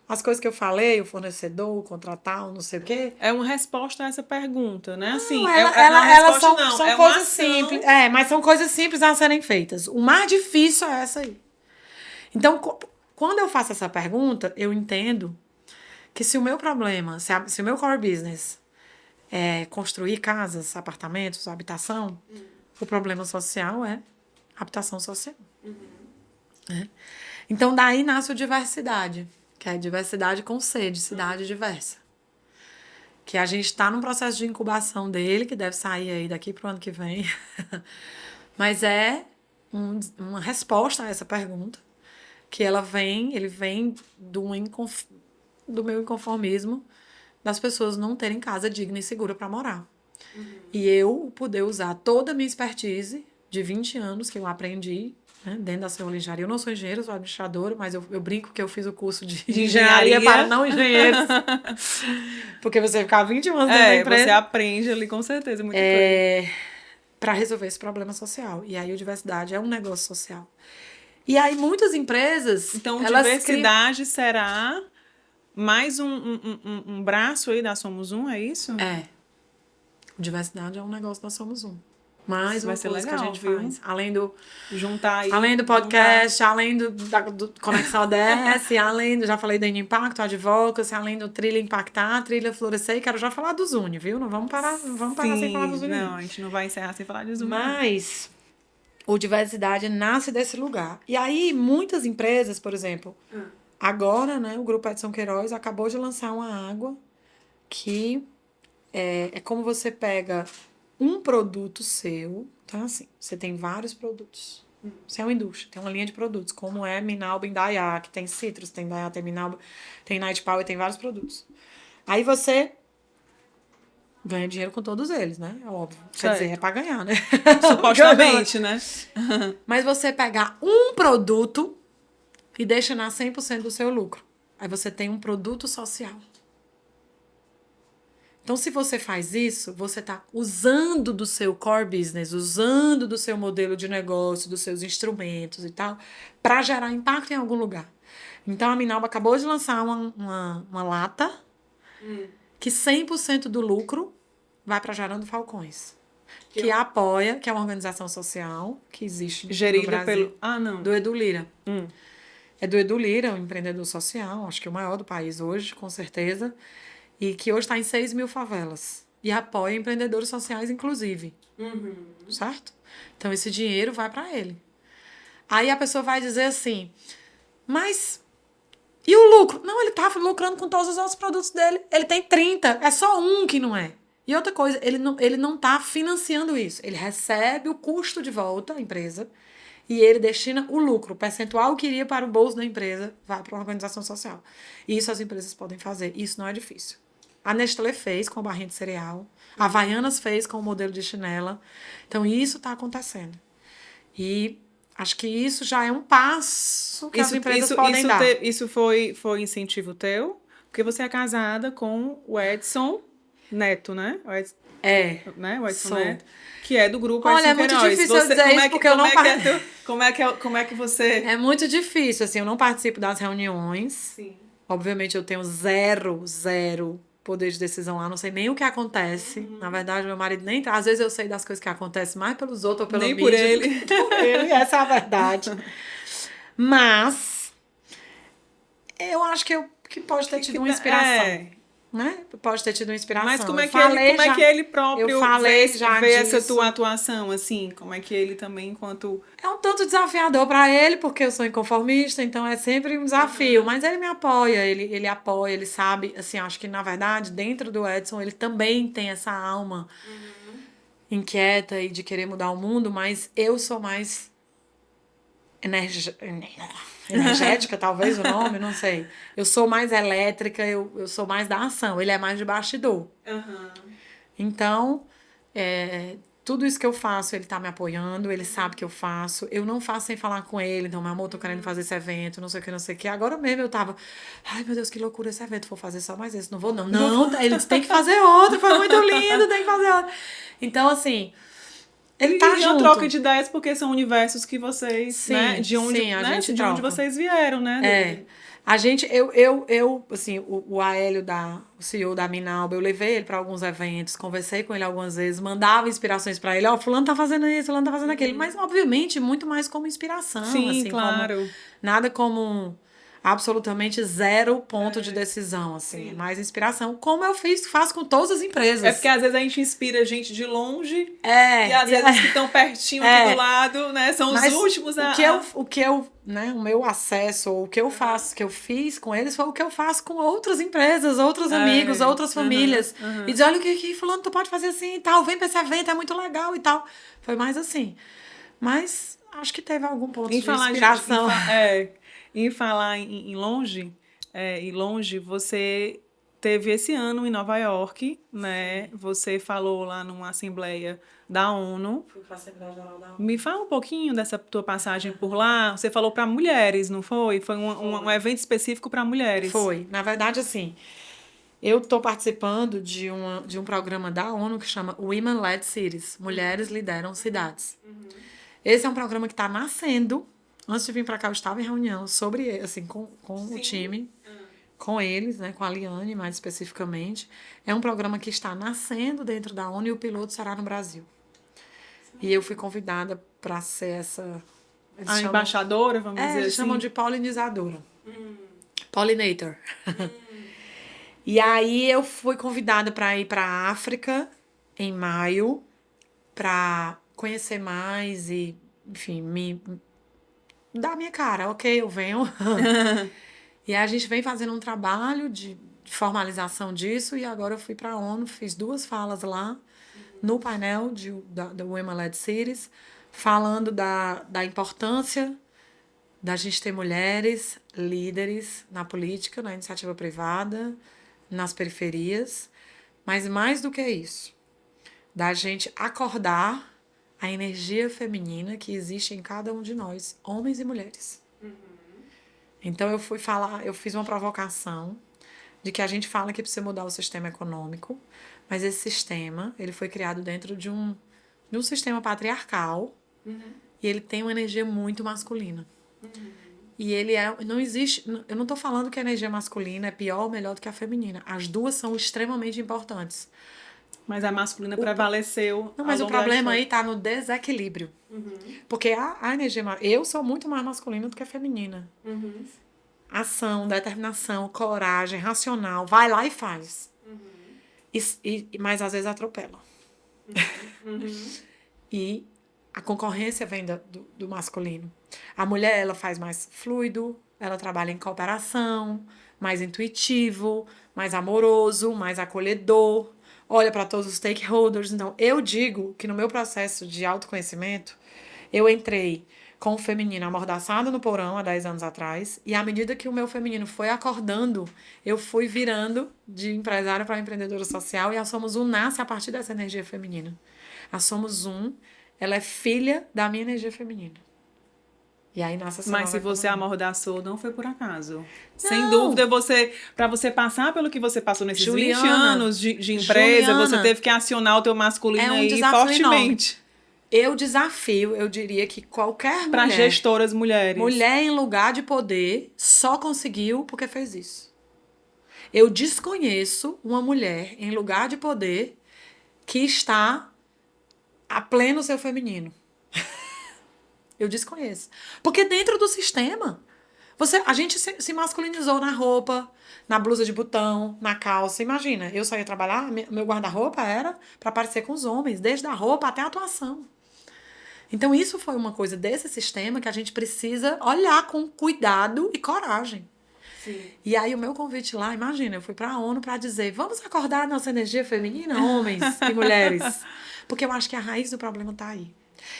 As coisas que eu falei, o fornecedor, o contratar, o não sei o quê... É uma resposta a essa pergunta, né? Assim, Não, elas são coisas ação... simples. Mas são coisas simples a serem feitas. O mais difícil é essa aí. Então, quando eu faço essa pergunta, eu entendo que se o meu problema, se o meu core business é construir casas, apartamentos, habitação, o problema social é habitação social. Então, daí nasce o diversidade, que é diversidade com C, de cidade diversa. Que a gente está num processo de incubação dele, que deve sair aí daqui para o ano que vem. Mas é uma resposta a essa pergunta, que ele vem do meu inconformismo das pessoas não terem casa digna e segura para morar. E eu poder usar toda a minha expertise de 20 anos que eu aprendi, né, dentro da serrolijaria. Eu não sou engenheira, sou administradora, mas eu brinco que eu fiz o curso de engenharia para não engenheiros. Porque você ficar 20 anos dentro da empresa... você aprende ali com certeza muita coisa. Para resolver esse problema social. E aí, a diversidade é um negócio social. E aí, muitas empresas... Então, diversidade será mais um braço aí da Somos Um, é isso? Diversidade é um negócio da Somos Um. Mais uma coisa legal, que a gente viu? faz. Além do podcast, além do Conexão ODS, já falei da Impacto, Advocacy, além do Trilha Impactar, Trilha Florescer, quero já falar do Zuni, viu? Não vamos parar sem falar do Zuni. Não, a gente não vai encerrar sem falar de Zuni. Mas o diversidade nasce desse lugar. E aí, muitas empresas, por exemplo, agora, né, o Grupo Edson Queiroz acabou de lançar uma água que é como você pega um produto seu, tá? Assim, você tem vários produtos. Você é uma indústria, tem uma linha de produtos, como é Minalba em Dayá, que tem Citrus, tem Dayá, tem Minalba, tem Night Power, tem vários produtos. Aí você ganha dinheiro com todos eles, né? É óbvio. Quer dizer, é pra ganhar, né? Supostamente, né? Mas você pegar um produto e deixa na 100% do seu lucro. Aí você tem um produto social. Então, se você faz isso, você está usando do seu core business, usando do seu modelo de negócio, dos seus instrumentos e tal, para gerar impacto em algum lugar. Então, a Minalba acabou de lançar uma lata que 100% do lucro vai para Gerando Falcões, que apoia, que é uma organização social que existe gerida no Brasil. não. Do Edu Lira. É do Edu Lira, um empreendedor social, acho que o maior do país hoje, com certeza. e que hoje está em 6 mil favelas. E apoia empreendedores sociais, inclusive. Certo? Então, esse dinheiro vai para ele. Aí a pessoa vai dizer assim, mas e o lucro? Não, ele tá lucrando com todos os outros produtos dele. Ele tem 30, é só um que não é. E outra coisa, ele não tá financiando isso. Ele recebe o custo de volta à empresa e ele destina o lucro, o percentual que iria para o bolso da empresa, vai para uma organização social. E isso as empresas podem fazer. Isso não é difícil. A Nestlé fez com a barrinha de cereal. A Havaianas fez com o modelo de chinela. Então, isso está acontecendo. E acho que isso já é um passo que as empresas podem dar. Isso foi incentivo teu? Porque você é casada com o Edson Neto, né? O Edson Neto, que é do grupo Olha, Edson é muito Queiroz. difícil eu dizer isso porque eu não como é que você... É muito difícil, assim, eu não participo das reuniões. Sim. Obviamente eu tenho zero poder de decisão lá, não sei nem o que acontece. Na verdade, meu marido nem... Às vezes eu sei das coisas que acontecem mais pelos outros ou pela mídia. Nem por ele. Por ele, essa é a verdade. Mas eu acho que pode ter tido uma inspiração. Né? Pode ter tido uma inspiração. Mas como é que ele próprio vê essa tua atuação, assim? Como é que ele também, enquanto... É um tanto desafiador para ele, porque eu sou inconformista, então é sempre um desafio. Mas ele me apoia, ele apoia, ele sabe. Assim, acho que, na verdade, dentro do Edson, ele também tem essa alma inquieta e de querer mudar o mundo, mas eu sou mais energética, talvez o nome, não sei. Eu sou mais elétrica, eu sou mais da ação. Ele é mais de bastidor. Então, tudo isso que eu faço, ele tá me apoiando, ele sabe que eu faço. Eu não faço sem falar com ele. Então, meu amor, tô querendo fazer esse evento, não sei o que. Agora mesmo eu tava, ai, meu Deus, que loucura esse evento. Vou fazer só mais esse. Não vou, não. Não, ele disse, tem que fazer outro. Foi muito lindo, tem que fazer outro. Então, assim... Ele tá junto. E a troca de ideias, porque são universos que vocês, né? De onde, sim, de onde vocês vieram, né? A gente, assim, o Aélio, o CEO da Minalba, eu levei ele para alguns eventos, conversei com ele algumas vezes, mandava inspirações para ele, fulano tá fazendo isso, fulano tá fazendo aquilo, mas obviamente muito mais como inspiração. Sim, assim, claro. Nada como absolutamente zero ponto de decisão, assim, mais inspiração, como eu faço com todas as empresas. É porque às vezes a gente inspira gente de longe e às vezes os que estão pertinho aqui do lado, né, são os últimos a... O meu acesso, ou o que eu faço, que eu fiz com eles, foi o que eu faço com outras empresas, outros amigos, outras famílias. E dizer, olha o que fulano, tu pode fazer assim e tal, vem pra esse evento, é muito legal e tal. Foi mais assim. Mas acho que teve algum ponto de inspiração. Em falar em longe, você teve esse ano em Nova York, né? Você falou lá numa assembleia da ONU. Fui para a Assembleia Geral da ONU. Me fala um pouquinho dessa tua passagem por lá. Você falou para mulheres, não foi? Foi um evento específico para mulheres. Foi. Na verdade, assim, eu estou participando de um programa da ONU que chama Women Led Cities. Mulheres lideram cidades. Esse é um programa que está nascendo. Antes de vir para cá, eu estava em reunião sobre, assim, com o time, com eles, né, com a Liane, mais especificamente. É um programa que está nascendo dentro da ONU e o piloto será no Brasil. E eu fui convidada para ser essa... embaixadora, vamos dizer assim? Eles chamam de polinizadora. Pollinator. E aí eu fui convidada para ir para a África em maio, para conhecer mais e, enfim, dar a minha cara, ok, eu venho. E aí a gente vem fazendo um trabalho de formalização disso, e agora eu fui para a ONU, fiz 2 falas lá, no painel da Women Led Cities, falando da importância da gente ter mulheres líderes na política, na iniciativa privada, nas periferias, mas mais do que isso, da gente acordar a energia feminina que existe em cada um de nós, homens e mulheres. Então eu fiz uma provocação de que a gente fala que precisa mudar o sistema econômico, mas esse sistema, ele foi criado dentro de um sistema patriarcal, e ele tem uma energia muito masculina. E não existe, eu não estou falando que a energia masculina é pior ou melhor do que a feminina. As duas são extremamente importantes. Mas a masculina prevaleceu. Não, mas o problema aí tá no desequilíbrio. Porque a energia... Eu sou muito mais masculina do que a feminina. Ação, determinação, coragem, racional. Vai lá e faz. Mas às vezes atropela. E a concorrência vem do masculino. A mulher, ela faz mais fluido, ela trabalha em cooperação, mais intuitivo, mais amoroso, mais acolhedor, olha para todos os stakeholders. Então, eu digo que no meu processo de autoconhecimento, eu entrei com o feminino amordaçado no porão há 10 anos atrás, e à medida que o meu feminino foi acordando, eu fui virando de empresária para empreendedora social, e a Somos Um nasce a partir dessa energia feminina. A Somos Um, ela é filha da minha energia feminina. E aí nasce essa Mas se nova você economia. amordaçou, não foi por acaso. Sem Não. dúvida, para você passar pelo que você passou nesses 20 Juliana, anos de empresa, você Juliana, teve que acionar o teu masculino é um aí desafio fortemente. Eu desafio, eu diria que qualquer Para mulher, gestoras mulheres. mulher em lugar de poder, só conseguiu porque fez isso. Eu desconheço uma mulher em lugar de poder que está a pleno seu feminino. Eu desconheço. Porque dentro do sistema, a gente se masculinizou na roupa, na blusa de botão, na calça. Imagina, eu só ia trabalhar, meu guarda-roupa era para parecer com os homens, desde a roupa até a atuação. Então, isso foi uma coisa desse sistema que a gente precisa olhar com cuidado e coragem. Sim. E aí, o meu convite lá, imagina, eu fui para a ONU para dizer, vamos acordar a nossa energia feminina, homens e mulheres. Porque eu acho que a raiz do problema está aí.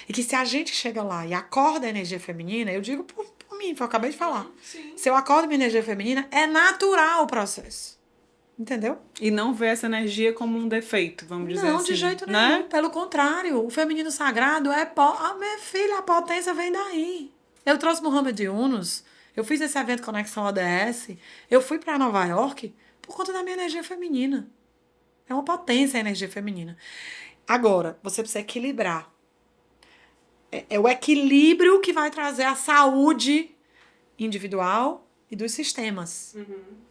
E que se a gente chega lá e acorda a energia feminina, eu digo por mim, que eu acabei de falar. Sim. Se eu acordo minha energia feminina, é natural o processo. Entendeu? E não ver essa energia como um defeito, vamos dizer assim. Não, de jeito nenhum. Né? Pelo contrário, o feminino sagrado é... minha filha, a potência vem daí. Eu trouxe Muhammad Yunus, eu fiz esse evento Conexão ODS, eu fui para Nova York por conta da minha energia feminina. É uma potência a energia feminina. Agora, você precisa equilibrar. É o equilíbrio que vai trazer a saúde individual e dos sistemas.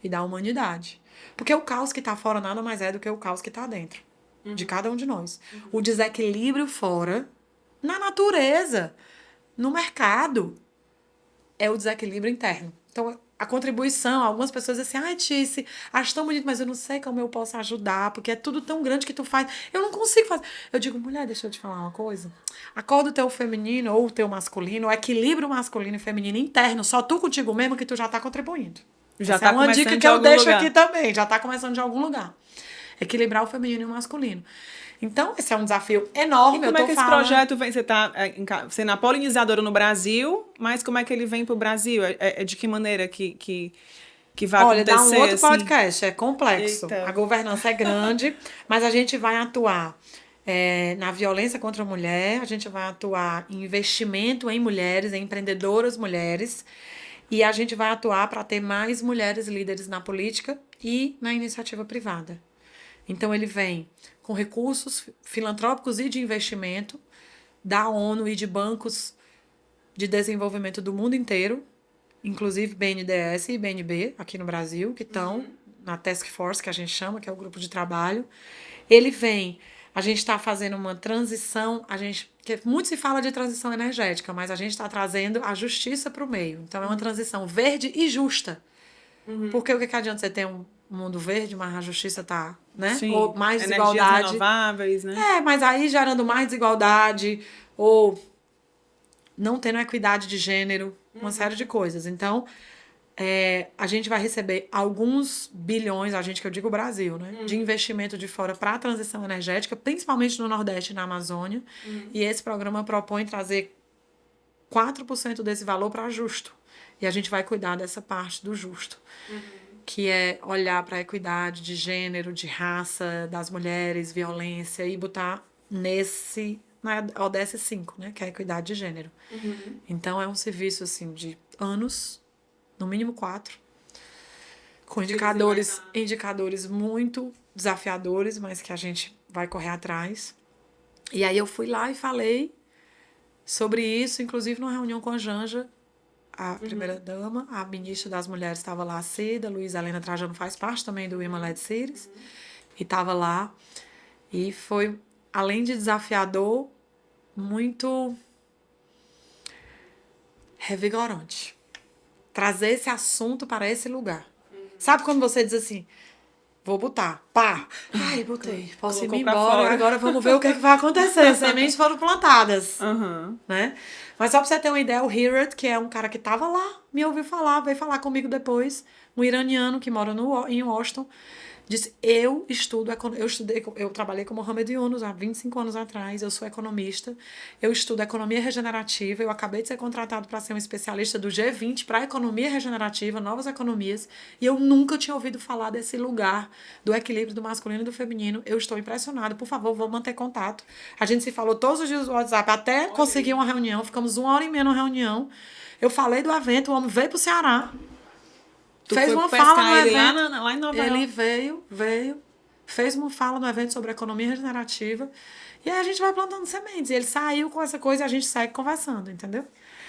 E da humanidade. Porque o caos que está fora nada mais é do que o caos que está dentro. De cada um de nós. O desequilíbrio fora, na natureza, no mercado, é o desequilíbrio interno. Então, a contribuição, algumas pessoas dizem assim, Tice, acho tão bonito, mas eu não sei como eu posso ajudar, porque é tudo tão grande que tu faz. Eu não consigo fazer. Eu digo, mulher, deixa eu te falar uma coisa. Acorda o teu feminino ou o teu masculino, o equilíbrio masculino e feminino interno, só tu contigo mesmo que tu já tá contribuindo. Já Essa tá é uma começando dica de que eu algum deixo lugar. aqui também, já tá começando de algum lugar. Equilibrar o feminino e o masculino. Então, esse é um desafio enorme. E como é que esse projeto vem? Você está sendo a polinizadora no Brasil, mas como é que ele vem para o Brasil? É de que maneira que vai Olha, acontecer? dá um outro assim? podcast, é complexo. Eita. A governança é grande, mas a gente vai atuar na violência contra a mulher, a gente vai atuar em investimento em mulheres, em empreendedoras mulheres, e a gente vai atuar para ter mais mulheres líderes na política e na iniciativa privada. Então, ele vem com recursos filantrópicos e de investimento da ONU e de bancos de desenvolvimento do mundo inteiro, inclusive BNDES e BNB aqui no Brasil, que estão na Task Force, que a gente chama, que é o grupo de trabalho. Ele vem, a gente está fazendo uma transição, que muito se fala de transição energética, mas a gente está trazendo a justiça para o meio. Então, é uma transição verde e justa. Porque o que adianta você ter um mundo verde, mas a justiça está, né? Sim, Ou mais energias desigualdade. renováveis, né? Mas aí gerando mais desigualdade, ou não tendo equidade de gênero, uma série de coisas. Então, a gente vai receber alguns bilhões, a gente que eu digo Brasil, né? De investimento de fora para a transição energética, principalmente no Nordeste e na Amazônia. E esse programa propõe trazer 4% desse valor para justo. E a gente vai cuidar dessa parte do justo. Que é olhar para a equidade de gênero, de raça, das mulheres, violência, e botar na ODS 5, né, que é a equidade de gênero. Então, é um serviço, assim, de anos, no mínimo 4, com indicadores muito desafiadores, mas que a gente vai correr atrás. E aí, eu fui lá e falei sobre isso, inclusive numa reunião com a Janja, a primeira-dama, a ministra das Mulheres estava lá, a Cida, Luísa Helena Trajano faz parte também do Women Led Cities, e estava lá. E foi, além de desafiador, muito revigorante. Trazer esse assunto para esse lugar. Sabe quando você diz assim, Vou botar. Pá! Ai, botei. Posso ir Colocou pra embora. fora. Agora vamos ver o que, é que vai acontecer. As sementes foram plantadas. Aham. Né? Mas só pra você ter uma ideia, o Hirat, que é um cara que tava lá, me ouviu falar, veio falar comigo depois, um iraniano que mora em Washington, disse, eu trabalhei com Mohamed Yunus há 25 anos atrás, eu sou economista, eu estudo economia regenerativa, eu acabei de ser contratado para ser um especialista do G20 para economia regenerativa, novas economias, e eu nunca tinha ouvido falar desse lugar do equilíbrio do masculino e do feminino. Eu estou impressionada, por favor, vou manter contato. A gente se falou todos os dias no WhatsApp até conseguir uma reunião, ficamos 1 hora e meia numa reunião. Eu falei do evento, o homem veio pro Ceará. Tu Fez foi uma pescar fala no ele evento. lá em Nova Ele York. veio, fez uma fala no evento sobre economia regenerativa. E aí a gente vai plantando sementes. E ele saiu com essa coisa e a gente segue conversando, entendeu?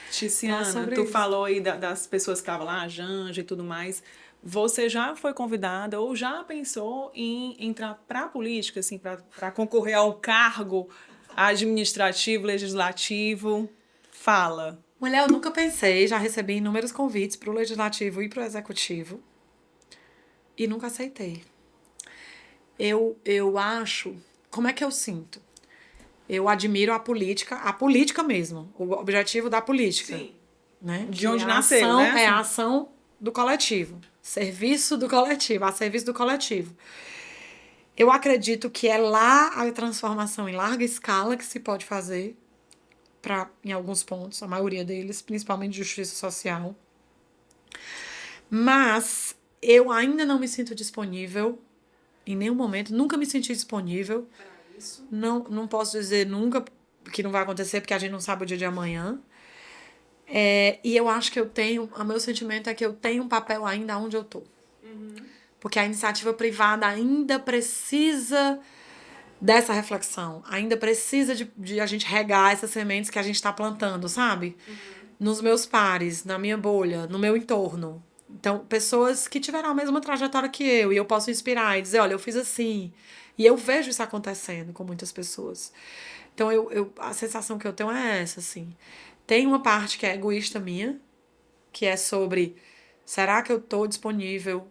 Tiziana, sobre tu isso. falou aí das pessoas que estavam lá, a Janja e tudo mais. Você já foi convidada ou já pensou em entrar para a política, assim, para concorrer ao cargo administrativo, legislativo? Fala. Mulher, eu nunca pensei, já recebi inúmeros convites para o legislativo e para o executivo. E nunca aceitei. Eu acho. Como é que eu sinto? Eu admiro a política mesmo, o objetivo da política. Sim. Né? De Que onde é nasceu, ação, né? É a ação do coletivo. Serviço do coletivo, a serviço do coletivo. Eu acredito que é lá a transformação em larga escala que se pode fazer, em alguns pontos, a maioria deles, principalmente justiça social. Mas eu ainda não me sinto disponível, em nenhum momento, nunca me senti disponível. Não posso dizer nunca que não vai acontecer, porque a gente não sabe o dia de amanhã. E eu acho que o meu sentimento é que eu tenho um papel ainda onde eu tô. Porque a iniciativa privada ainda precisa dessa reflexão, ainda precisa de a gente regar essas sementes que a gente está plantando, sabe? Nos meus pares, na minha bolha, no meu entorno. Então, pessoas que tiveram a mesma trajetória que eu, e eu posso inspirar e dizer, olha, eu fiz assim. E eu vejo isso acontecendo com muitas pessoas. Então, a sensação que eu tenho é essa, assim. Tem uma parte que é egoísta minha, que é sobre, será que eu tô disponível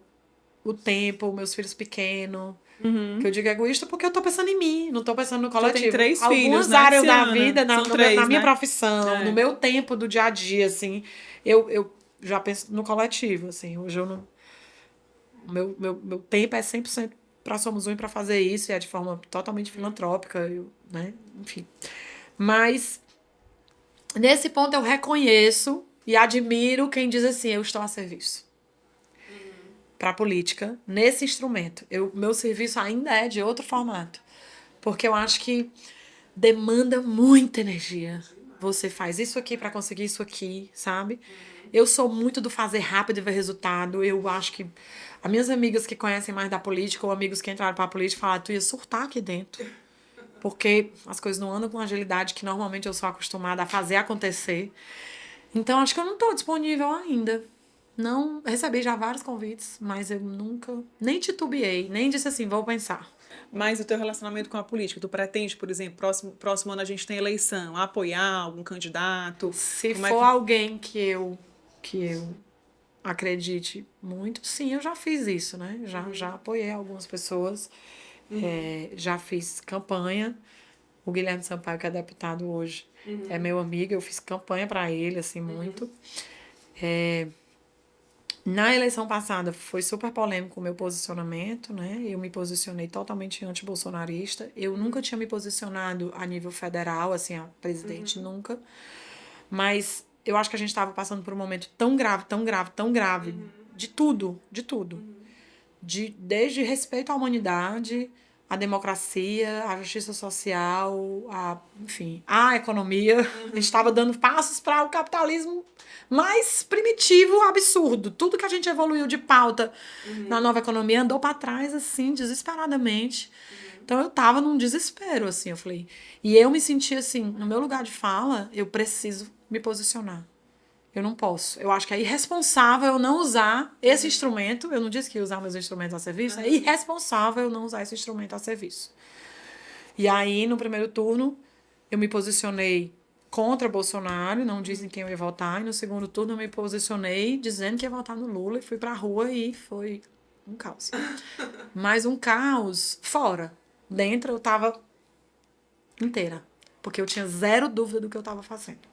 o tempo, meus filhos pequenos? Que eu digo egoísta porque eu tô pensando em mim, não tô pensando no coletivo. tem 3 Algumas filhos, né, áreas da Ciana? vida, São na 3, minha né? profissão, no meu tempo do dia a dia, assim, eu já penso no coletivo, assim. Hoje eu não. Meu tempo é 100% para Somos Um e para fazer isso, e é de forma totalmente filantrópica, né? Enfim. Mas, nesse ponto, eu reconheço e admiro quem diz assim: eu estou a serviço. Para a política, nesse instrumento. Meu serviço ainda é de outro formato. Porque eu acho que demanda muita energia. Você faz isso aqui para conseguir isso aqui, sabe? Eu sou muito do fazer rápido e ver resultado. Eu acho que as minhas amigas que conhecem mais da política, ou amigos que entraram para a política, falaram, tu ia surtar aqui dentro. Porque as coisas não andam com agilidade que normalmente eu sou acostumada a fazer acontecer. Então, acho que eu não estou disponível ainda. Não recebi já vários convites, mas eu nunca nem titubeei, nem disse assim, vou pensar. Mas o teu relacionamento com a política, tu pretende, por exemplo, próximo ano a gente tem eleição, apoiar algum candidato? Se for alguém que eu acredite muito, sim, eu já fiz isso, né? Já apoiei algumas pessoas, já fiz campanha. O Guilherme Sampaio, que é deputado hoje, é meu amigo, eu fiz campanha para ele, assim, muito. Na eleição passada foi super polêmico o meu posicionamento, né? Eu me posicionei totalmente anti-bolsonarista. Eu nunca tinha me posicionado a nível federal, assim, a presidente, nunca. Mas eu acho que a gente estava passando por um momento tão grave, tão grave, tão grave, de tudo, de tudo. Desde respeito à humanidade, à democracia, à justiça social, enfim, à economia. A gente estava dando passos para o capitalismo mais primitivo, absurdo. Tudo que a gente evoluiu de pauta na nova economia andou para trás, assim, desesperadamente. Então eu tava num desespero, assim, eu falei. E eu me senti assim, no meu lugar de fala, eu preciso me posicionar. Eu não posso. Eu acho que é irresponsável eu não usar esse instrumento. Eu não disse que ia usar meus instrumentos a serviço. É irresponsável eu não usar esse instrumento a serviço. E aí, no primeiro turno, eu me posicionei contra Bolsonaro, não dizem quem eu ia votar. E no segundo turno, eu me posicionei dizendo que ia votar no Lula. E fui pra rua e foi Um caos. Mas um caos fora. Dentro eu tava inteira. Porque eu tinha zero dúvida do que eu tava fazendo.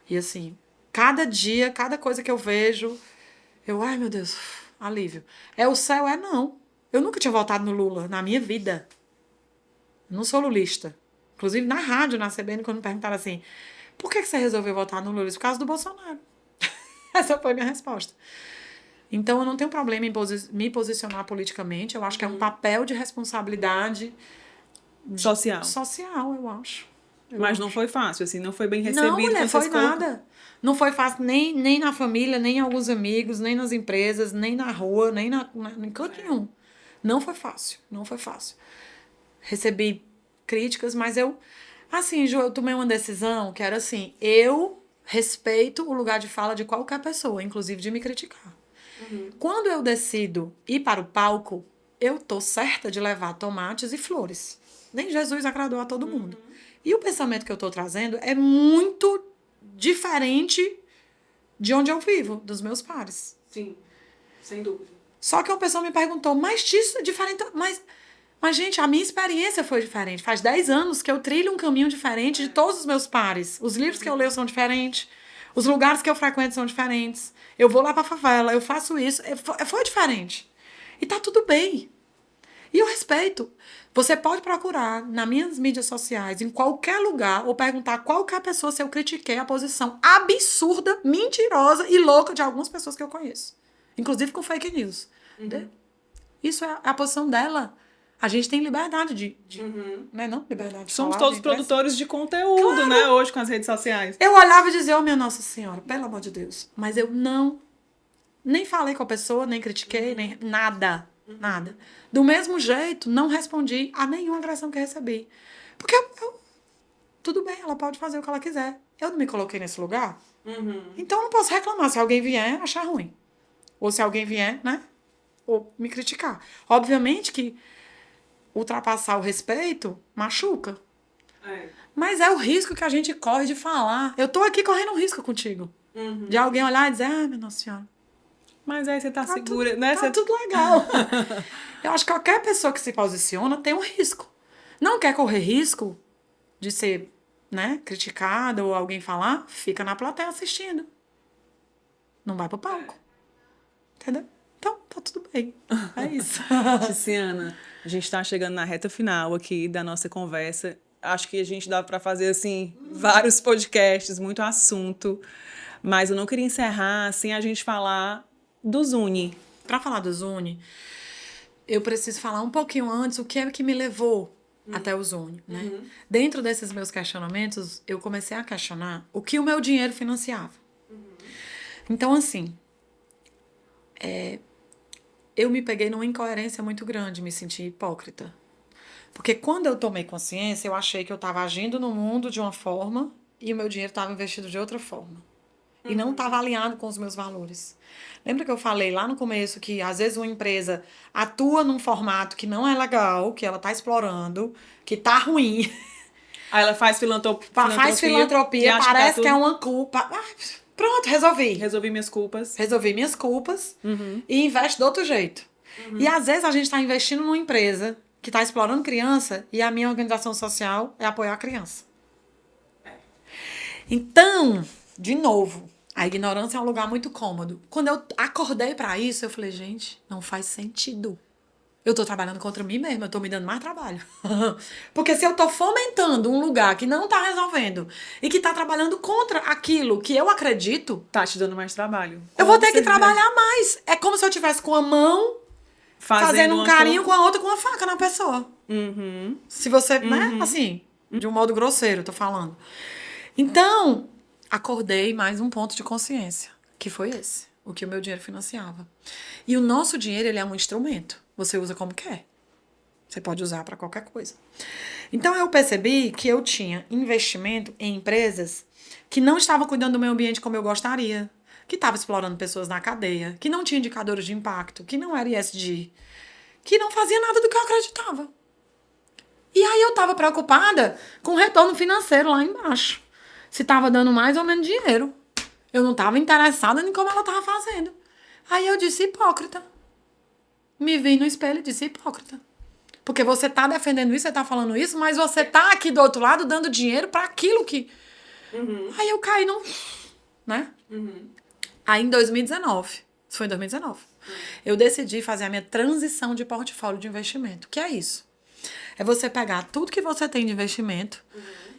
E assim, cada dia, cada coisa que eu vejo, ai meu Deus, alívio. É o céu? É não. Eu nunca tinha votado no Lula na minha vida. Eu não sou lulista. Inclusive na rádio, na CBN, quando me perguntaram assim, por que você resolveu votar no Lula? Por causa do Bolsonaro. Essa foi a minha resposta. Então, eu não tenho problema em me posicionar politicamente. Eu acho que é um papel de responsabilidade social, eu acho. Mas não foi fácil, assim, não foi bem Não, recebido. mulher, foi nada. Não foi fácil nem na família, nem em alguns amigos, nem nas empresas, nem na rua, nem em canto nenhum. Não foi fácil, não foi fácil. Recebi críticas, mas assim, Ju, eu tomei uma decisão que era assim, eu respeito o lugar de fala de qualquer pessoa, inclusive de me criticar. Quando eu decido ir para o palco, eu tô certa de levar tomates e flores. Nem Jesus agradou a todo mundo. E o pensamento que eu tô trazendo é muito diferente de onde eu vivo, dos meus pares. Sim, sem dúvida. Só que uma pessoa me perguntou, mas isso é diferente... Mas, gente, a minha experiência foi diferente. Faz 10 anos que eu trilho um caminho diferente de todos os meus pares. Os livros que eu leio são diferentes. Os lugares que eu frequento são diferentes. Eu vou lá pra favela, eu faço isso. Foi diferente. E tá tudo bem. E eu respeito. Você pode procurar nas minhas mídias sociais, em qualquer lugar, ou perguntar a qualquer pessoa se eu critiquei a posição absurda, mentirosa e louca de algumas pessoas que eu conheço. Inclusive com fake news. Isso é a posição dela. A gente tem liberdade não é não? Liberdade de Somos falar, todos produtores de conteúdo, né? Hoje com as redes sociais. Eu olhava e dizia, minha Nossa Senhora, pelo amor de Deus. Mas eu nem falei com a pessoa, nem critiquei, nem nada. Nada. Do mesmo jeito, não respondi a nenhuma agressão que recebi. Porque tudo bem, ela pode fazer o que ela quiser. Eu não me coloquei nesse lugar. Então eu não posso reclamar se alguém vier achar ruim. Ou se alguém vier, né? Ou me criticar. Obviamente que ultrapassar o respeito machuca. Mas é o risco que a gente corre de falar. Eu tô aqui correndo um risco contigo. De alguém olhar e dizer, minha Nossa Senhora. Mas aí você tá segura, tudo, né? Tá tudo legal. Eu acho que qualquer pessoa que se posiciona tem um risco. Não quer correr risco de ser, né, criticada ou alguém falar, fica na plateia assistindo. Não vai pro palco. Entendeu? Então, tá tudo bem. É isso. Tiziana, a gente tá chegando na reta final aqui da nossa conversa. Acho que a gente dá para fazer, assim, vários podcasts, muito assunto. Mas eu não queria encerrar sem a gente falar do Zuni. Para falar do Zuni, eu preciso falar um pouquinho antes o que é que me levou até o Zuni, né? Dentro desses meus questionamentos, eu comecei a questionar o que o meu dinheiro financiava. Então, assim, eu me peguei numa incoerência muito grande, me senti hipócrita. Porque quando eu tomei consciência, eu achei que eu estava agindo no mundo de uma forma e o meu dinheiro estava investido de outra forma. E não estava alinhado com os meus valores. Lembra que eu falei lá no começo que às vezes uma empresa atua num formato que não é legal, que ela está explorando, que tá ruim. Aí ela faz filantropia, parece que é uma culpa. Pronto, resolvi. Resolvi minhas culpas. E investe do outro jeito. E às vezes a gente está investindo numa empresa que está explorando criança e a minha organização social é apoiar a criança. Então, de novo, a ignorância é um lugar muito cômodo. Quando eu acordei para isso, eu falei, gente, não faz sentido. Eu tô trabalhando contra mim mesma, eu tô me dando mais trabalho. Porque se eu tô fomentando um lugar que não tá resolvendo e que tá trabalhando contra aquilo que eu acredito... Tá te dando mais trabalho. Eu vou ter que trabalhar mais. É como se eu tivesse com a mão fazendo um carinho com a outra com uma faca na pessoa. Se você, né, assim, de um modo grosseiro, tô falando. Então, acordei mais um ponto de consciência, que foi esse, o que o meu dinheiro financiava. E o nosso dinheiro, ele é um instrumento. Você usa como quer. Você pode usar para qualquer coisa. Então, eu percebi que eu tinha investimento em empresas que não estavam cuidando do meio ambiente como eu gostaria, que estavam explorando pessoas na cadeia, que não tinha indicadores de impacto, que não era ESG, que não fazia nada do que eu acreditava. E aí eu estava preocupada com o retorno financeiro lá embaixo. Se estava dando mais ou menos dinheiro. Eu não estava interessada em como ela estava fazendo. Aí eu disse, hipócrita. me vi no espelho e disse, hipócrita. Porque você tá defendendo isso, você tá falando isso, mas você tá aqui do outro lado dando dinheiro para aquilo que... Aí eu caí num... Né? Aí em 2019, isso foi em 2019, eu decidi fazer a minha transição de portfólio de investimento. Que é isso? É você pegar tudo que você tem de investimento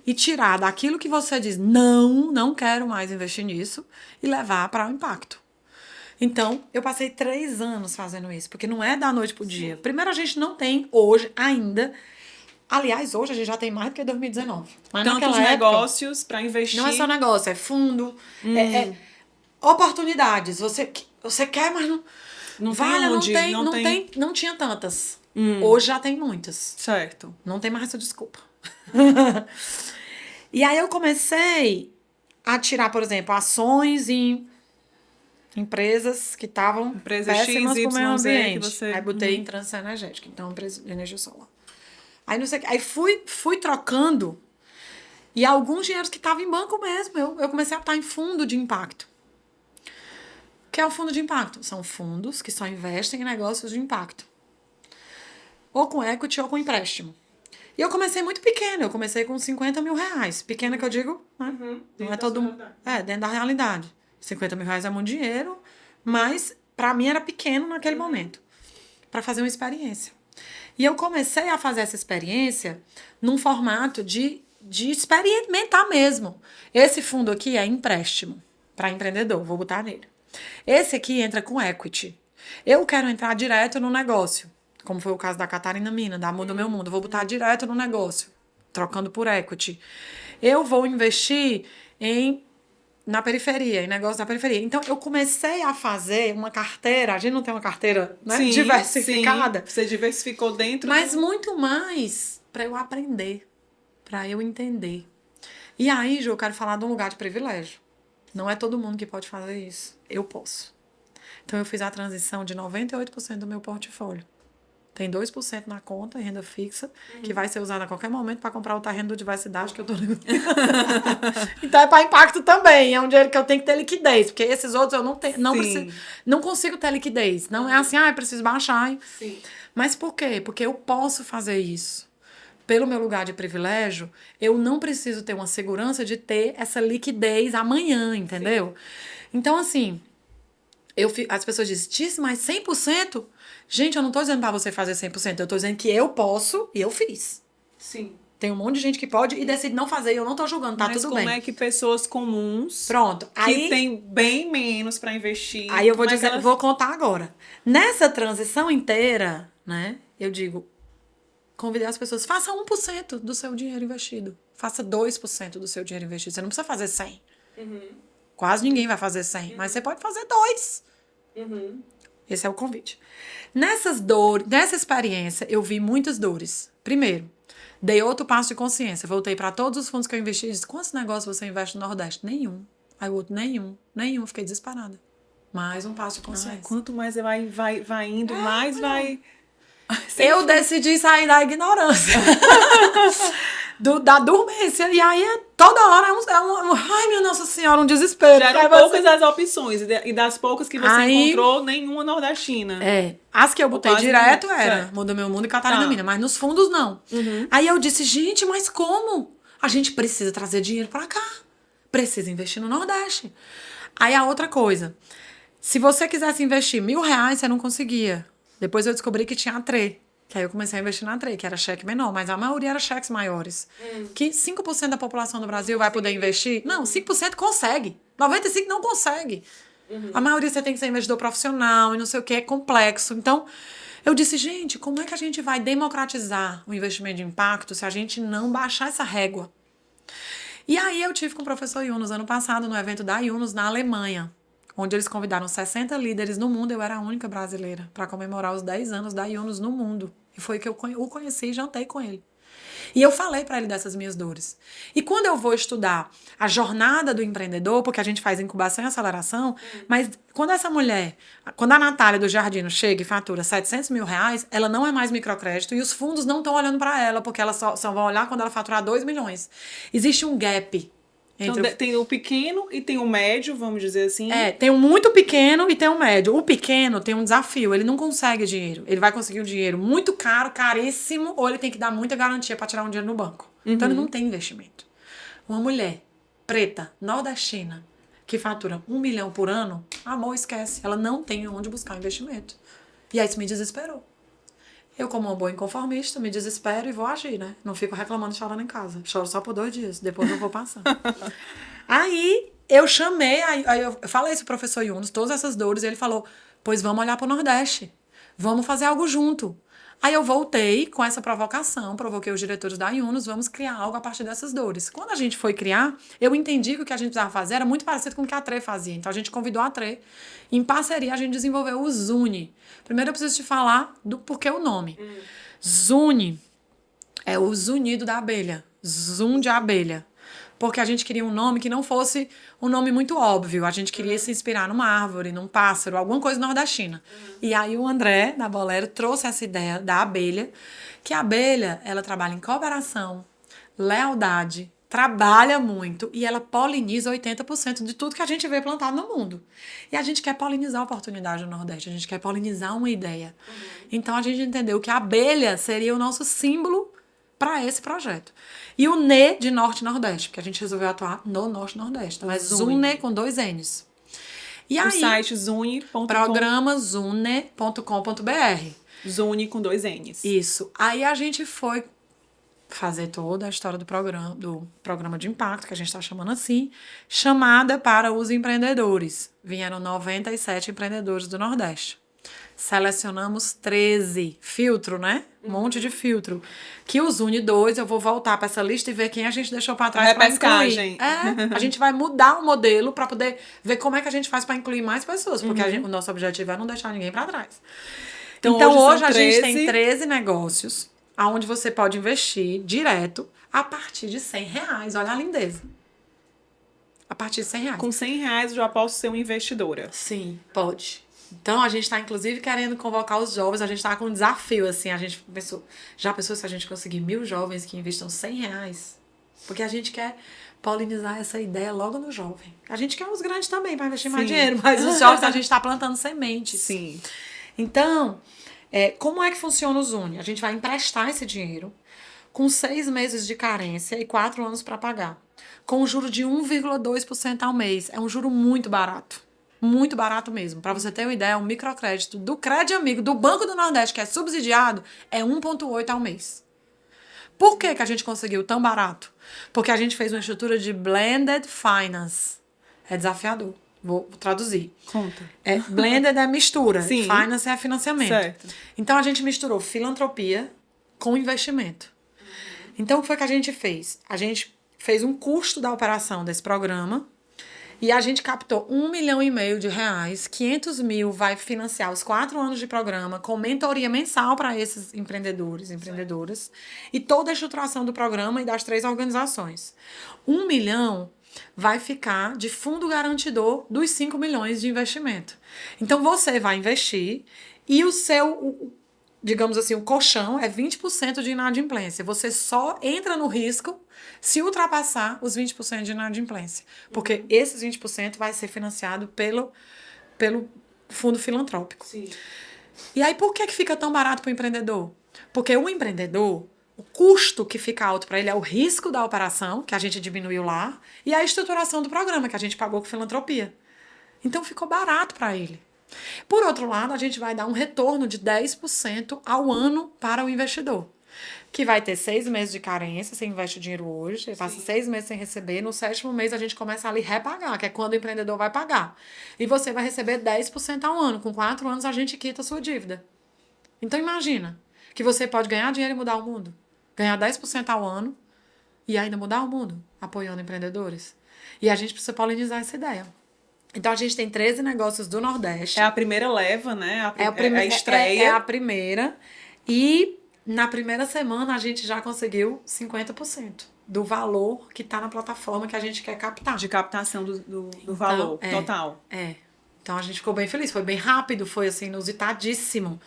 e tirar daquilo que você diz, não quero mais investir nisso, e levar para o impacto. Então, eu passei 3 anos fazendo isso, porque não é da noite pro dia. Primeiro, a gente não tem hoje ainda... Aliás, hoje a gente já tem mais do que 2019. Mas Tantos negócios para investir. Não é só negócio, é fundo, é oportunidades. Você quer, mas não... Não vale, tem onde, não tinha tantas. Hoje já tem muitas. Certo. Não tem mais essa desculpa. E aí eu comecei a tirar, por exemplo, ações em empresas que estavam péssimas para o meio ambiente. Aí botei em transição energética, então empresa de energia solar. Aí não sei, aí fui trocando, e alguns dinheiros que estavam em banco mesmo, eu comecei a estar em fundo de impacto. O que é o fundo de impacto? São fundos que só investem em negócios de impacto. Ou com equity ou com empréstimo. E eu comecei muito pequena, eu comecei com 50 mil reais. Pequena que eu digo, né? Não é todo mundo. Dentro da realidade. 50 mil reais é muito dinheiro, mas para mim era pequeno naquele momento. Para fazer uma experiência. E eu comecei a fazer essa experiência num formato de experimentar mesmo. Esse fundo aqui é empréstimo para empreendedor, vou botar nele. Esse aqui entra com equity. Eu quero entrar direto no negócio, como foi o caso da Catarina Mina, da Muda Meu Mundo. Vou botar direto no negócio, trocando por equity. Eu vou investir na periferia, em negócio da periferia. Então, eu comecei a fazer uma carteira. A gente não tem uma carteira, né, diversificada. Sim. Você diversificou dentro. Mas muito mais para eu aprender, para eu entender. E aí, Ju, eu quero falar de um lugar de privilégio. Não é todo mundo que pode fazer isso. Eu posso. Então, eu fiz a transição de 98% do meu portfólio. Tem 2% na conta, em renda fixa, que vai ser usada a qualquer momento para comprar o terreno do Diversidade que eu tô... Então, é para impacto também. É um dinheiro que eu tenho que ter liquidez. Porque esses outros eu não tenho, não consigo ter liquidez. Não é assim, eu preciso baixar. Sim. Mas por quê? Porque eu posso fazer isso. Pelo meu lugar de privilégio, eu não preciso ter uma segurança de ter essa liquidez amanhã, entendeu? Sim. Então, assim, as pessoas dizem, mas 100%? Gente, eu não tô dizendo pra você fazer 100%, eu tô dizendo que eu posso e eu fiz. Sim. Tem um monte de gente que pode e decide não fazer, e eu não tô julgando, tá tudo bem. Mas como é que pessoas comuns, pronto, que tem bem menos pra investir... Aí eu vou contar agora. Nessa transição inteira, né, eu digo... Convidar as pessoas, faça 1% do seu dinheiro investido. Faça 2% do seu dinheiro investido. Você não precisa fazer 100. Quase ninguém vai fazer 100. Mas você pode fazer 2. Esse é o convite. Nessa experiência, eu vi muitas dores. Primeiro, dei outro passo de consciência. Voltei para todos os fundos que eu investi e disse, quantos negócios você investe no Nordeste? Nenhum. Aí o outro, nenhum. Fiquei disparada. Mais um passo de consciência. Quanto mais vai indo, mais vai... Eu decidi sair da ignorância. Da dormência. E aí, toda hora ai, minha Nossa Senhora, um desespero. Já eram poucas as opções. E das poucas que você encontrou, nenhuma nordestina. As que eu botei direto era Muda Meu Mundo e Catarina Mina. Mas nos fundos, não. Aí eu disse, gente, mas como? A gente precisa trazer dinheiro pra cá. Precisa investir no Nordeste. Aí a outra coisa. Se você quisesse investir R$1.000, você não conseguia. Depois eu descobri que tinha a TRE, que aí eu comecei a investir na TRE, que era cheque menor, mas a maioria era cheques maiores. Que 5% da população do Brasil vai poder investir? Não, 5% consegue. 95% não consegue. A maioria você tem que ser investidor profissional e não sei o que, é complexo. Então, eu disse, gente, como é que a gente vai democratizar o investimento de impacto se a gente não baixar essa régua? E aí eu tive com o professor Yunus ano passado, no evento da Yunus, na Alemanha, onde eles convidaram 60 líderes no mundo. Eu era a única brasileira para comemorar os 10 anos da Yunus no mundo. E foi que eu o conheci e jantei com ele. E eu falei para ele dessas minhas dores. E quando eu vou estudar a jornada do empreendedor, porque a gente faz incubação e aceleração, mas quando essa mulher, quando a Natália do Jardino chega e fatura R$700 mil, ela não é mais microcrédito e os fundos não estão olhando para ela, porque elas só vão olhar quando ela faturar 2 milhões. Existe um gap Então, tem o pequeno e tem o médio, vamos dizer assim. Tem um muito pequeno e tem um médio. O pequeno tem um desafio, ele não consegue dinheiro. Ele vai conseguir um dinheiro muito caro, caríssimo, ou ele tem que dar muita garantia para tirar um dinheiro no banco. Então, ele não tem investimento. Uma mulher preta, nordestina, que fatura 1 milhão por ano, amor, esquece. Ela não tem onde buscar investimento. E aí isso me desesperou. Eu, como uma boa inconformista, me desespero e vou agir, né? Não fico reclamando e chorando em casa. Choro só por 2 dias, depois eu vou passando. Aí eu chamei, aí eu falei isso pro professor Yunus, todas essas dores, e ele falou, pois vamos olhar pro Nordeste. Vamos fazer algo junto. Aí eu voltei com essa provocação, provoquei os diretores da Yunus, vamos criar algo a partir dessas dores. Quando a gente foi criar, eu entendi que o que a gente precisava fazer era muito parecido com o que a TRE fazia. Então a gente convidou a TRE, em parceria a gente desenvolveu o Zune. Primeiro eu preciso te falar do porquê o nome. Zune é o zunido da abelha, zoom de abelha. Porque a gente queria um nome que não fosse um nome muito óbvio. A gente queria se inspirar numa árvore, num pássaro, alguma coisa nordestina. E aí o André, da Bolero, trouxe essa ideia da abelha, que a abelha, ela trabalha em cooperação, lealdade, trabalha muito e ela poliniza 80% de tudo que a gente vê plantado no mundo. E a gente quer polinizar a oportunidade no Nordeste, a gente quer polinizar uma ideia. Então a gente entendeu que a abelha seria o nosso símbolo para esse projeto. E o NE de Norte e Nordeste, porque a gente resolveu atuar no Norte e Nordeste. Então é Zune com 2 N's. E aí, o site zune.com. Programa zune.com.br. Zune com 2 N's. Isso. Aí a gente foi fazer toda a história do programa de impacto, que a gente está chamando assim, chamada para os empreendedores. Vieram 97 empreendedores do Nordeste. Selecionamos 13. Filtro, né? Um monte de filtro. Que os Zune 2, eu vou voltar para essa lista e ver quem a gente deixou para trás para incluir. A gente vai mudar o modelo para poder ver como é que a gente faz para incluir mais pessoas, porque o nosso objetivo é não deixar ninguém para trás. Então hoje a gente tem 13 negócios onde você pode investir direto a partir de R$100. Olha a lindeza. A partir de R$100. Com R$100 eu já posso ser uma investidora. Sim, pode. Então, a gente está, inclusive, querendo convocar os jovens. A gente está com um desafio, assim. A gente já pensou se a gente conseguir 1.000 jovens que investam R$100? Porque a gente quer polinizar essa ideia logo no jovem. A gente quer os grandes também para investir mais dinheiro, mas os jovens a gente está plantando sementes. Sim. Então, como é que funciona o Zune? A gente vai emprestar esse dinheiro com 6 meses de carência e 4 anos para pagar. Com um juro de 1,2% ao mês. É um juro muito barato. Muito barato mesmo. Para você ter uma ideia, um microcrédito do Crédito Amigo, do Banco do Nordeste, que é subsidiado, é 1,8 ao mês. Por que a gente conseguiu tão barato? Porque a gente fez uma estrutura de blended finance. É desafiador. Vou traduzir. Conta. Blended é mistura. Sim. Finance é financiamento. Certo. Então, a gente misturou filantropia com investimento. Então, o que foi que a gente fez? A gente fez um custo da operação desse programa e a gente captou R$1,5 milhão de reais. 500 mil vai financiar os 4 anos de programa com mentoria mensal para esses empreendedores e empreendedoras e toda a estruturação do programa e das 3 organizações. 1 milhão vai ficar de fundo garantidor dos 5 milhões de investimento. Então, você vai investir e o seu, digamos assim, o colchão é 20% de inadimplência. Você só entra no risco se ultrapassar os 20% de inadimplência. Porque esses 20% vai ser financiado pelo fundo filantrópico. Sim. E aí, por que fica tão barato para o empreendedor? Porque o empreendedor, o custo que fica alto para ele é o risco da operação, que a gente diminuiu lá, e a estruturação do programa, que a gente pagou com filantropia. Então, ficou barato para ele. Por outro lado, a gente vai dar um retorno de 10% ao ano para o investidor, que vai ter 6 meses de carência, você investe o dinheiro hoje, passa 6 meses sem receber, no 7º mês a gente começa a ali repagar, que é quando o empreendedor vai pagar. E você vai receber 10% ao ano, com 4 anos a gente quita a sua dívida. Então imagina que você pode ganhar dinheiro e mudar o mundo, ganhar 10% ao ano e ainda mudar o mundo, apoiando empreendedores. E a gente precisa polinizar essa ideia. Então, a gente tem 13 negócios do Nordeste. É a primeira leva, né? A estreia. É a primeira. E na primeira semana, a gente já conseguiu 50% do valor que está na plataforma que a gente quer captar. De captação do valor total. Então a gente ficou bem feliz, foi bem rápido, foi assim, inusitadíssimo.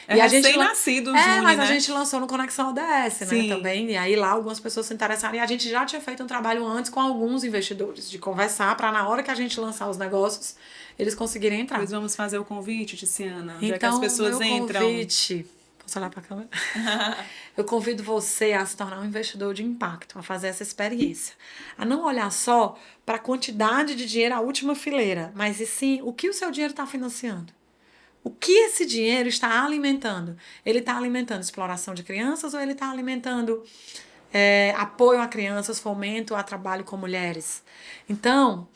É recém-nascido o Zuni, mas né? a gente lançou no Conexão ODS, né, Sim. também. E aí lá algumas pessoas se interessaram. E a gente já tinha feito um trabalho antes com alguns investidores, de conversar para na hora que a gente lançar os negócios, eles conseguirem entrar. Pois vamos fazer o convite, Tiziana, já que Então, as pessoas meu entram. convite... Posso olhar para a câmera? Eu convido você a se tornar um investidor de impacto, a fazer essa experiência. A não olhar só para a quantidade de dinheiro, a última fileira, mas e sim o que o seu dinheiro está financiando. O que esse dinheiro está alimentando? Ele está alimentando exploração de crianças ou ele está alimentando apoio a crianças, fomento a trabalho com mulheres? Então,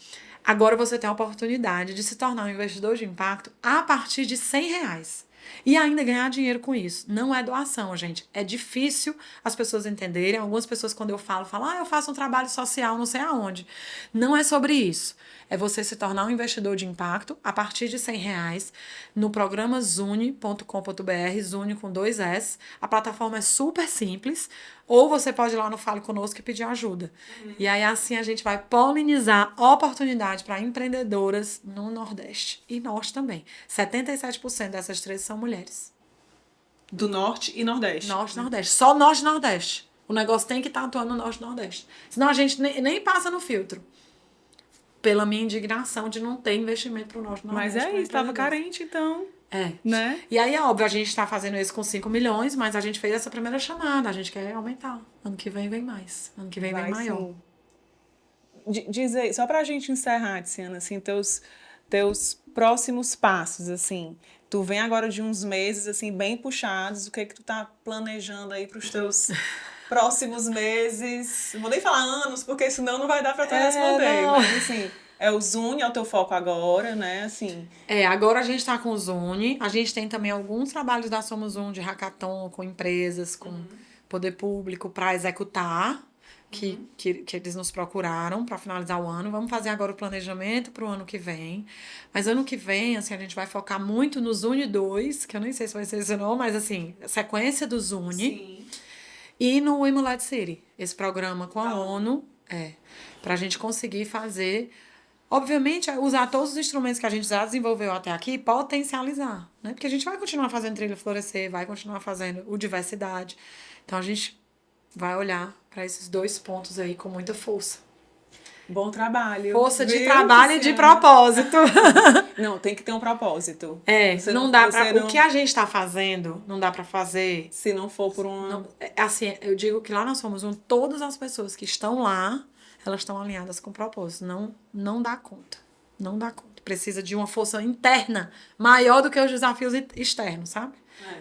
agora você tem a oportunidade de se tornar um investidor de impacto a partir de R$100. E ainda ganhar dinheiro com isso. Não é doação, gente. É difícil as pessoas entenderem. Algumas pessoas, quando eu falo, eu faço um trabalho social não sei aonde. Não é sobre isso. É você se tornar um investidor de impacto a partir de R$100 no programa Zuni.com.br, Zuni com 2 S. A plataforma é super simples. Ou você pode ir lá no Fale Conosco e pedir ajuda. E aí, assim, a gente vai polinizar oportunidade para empreendedoras no Nordeste. E Norte também. 77% dessas 3 são mulheres. Do Norte e Nordeste. Norte e Nordeste. Só Norte e Nordeste. O negócio tem que estar atuando no Norte e Nordeste. Senão a gente nem passa no filtro. Pela minha indignação de não ter investimento para o Norte e Nordeste. Mas é isso, estava carente, então. Né? E aí, é óbvio, a gente está fazendo isso com 5 milhões, mas a gente fez essa primeira chamada. A gente quer aumentar. Ano que vem mais. Ano que vem maior. Sim. Diz aí, só pra gente encerrar, Tiziana, assim, teus próximos passos, assim. Tu vem agora de uns meses, assim, bem puxados. O que é que tu tá planejando aí pros teus próximos meses? Não vou nem falar anos, porque senão não vai dar pra tu responder. Não. Mas, assim, o Zuni, é o teu foco agora, né? Assim. Agora a gente tá com o Zuni. A gente tem também alguns trabalhos da Somos Um de hackathon com empresas, com poder público para executar. Que eles nos procuraram para finalizar o ano. Vamos fazer agora o planejamento para o ano que vem. Mas ano que vem, assim, a gente vai focar muito no Zuni 2, que eu nem sei se vai ser isso ou não, mas assim, sequência do Zuni. Sim. E no Imulad City, esse programa com a ONU, para a gente conseguir fazer, obviamente, usar todos os instrumentos que a gente já desenvolveu até aqui e potencializar, né? Porque a gente vai continuar fazendo Trilha Florescer, vai continuar fazendo o Diversidade. Então, a gente vai olhar para esses 2 pontos aí com muita força. Bom trabalho. Força de trabalho e de propósito. Não, tem que ter um propósito. Não dá pra... O que a gente tá fazendo, não dá pra fazer... Se não for por uma... assim, eu digo que lá nós somos todas as pessoas que estão lá, elas estão alinhadas com o propósito. Não dá conta. Não dá conta. Precisa de uma força interna maior do que os desafios externos, sabe?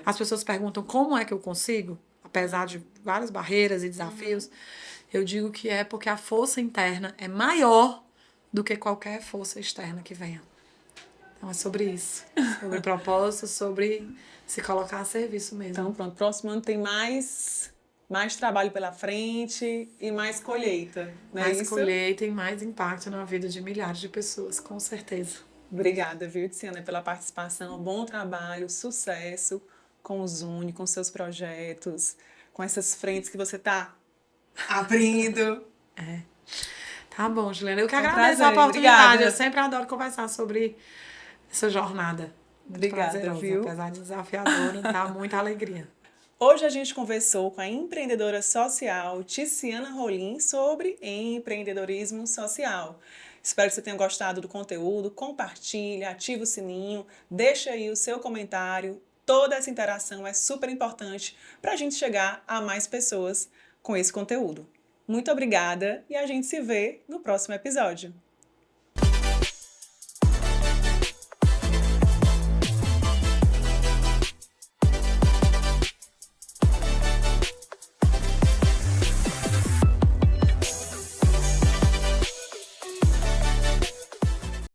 As pessoas perguntam como é que eu consigo, apesar de várias barreiras e desafios. Eu digo que é porque a força interna é maior do que qualquer força externa que venha. Então é sobre isso. Sobre propósito, sobre se colocar a serviço mesmo. Então pronto, próximo ano tem mais trabalho pela frente e mais colheita. Não é mais isso? Colheita e mais impacto na vida de milhares de pessoas, com certeza. Obrigada, viu, Tiziana, pela participação. Bom trabalho, sucesso com o Zuni, com seus projetos, com essas frentes que você está abrindo. Tá bom, Juliana. Eu que agradeço prazer. a oportunidade. Obrigada. Eu sempre adoro conversar sobre essa jornada. Muito Obrigada, prazerosa, viu? apesar de desafiadora, dá muita alegria. Hoje a gente conversou com a empreendedora social Tiziana Rolim sobre empreendedorismo social. Espero que você tenha gostado do conteúdo. Compartilha, ativa o sininho, deixa aí o seu comentário. Toda essa interação é super importante para a gente chegar a mais pessoas com esse conteúdo. Muito obrigada e a gente se vê no próximo episódio.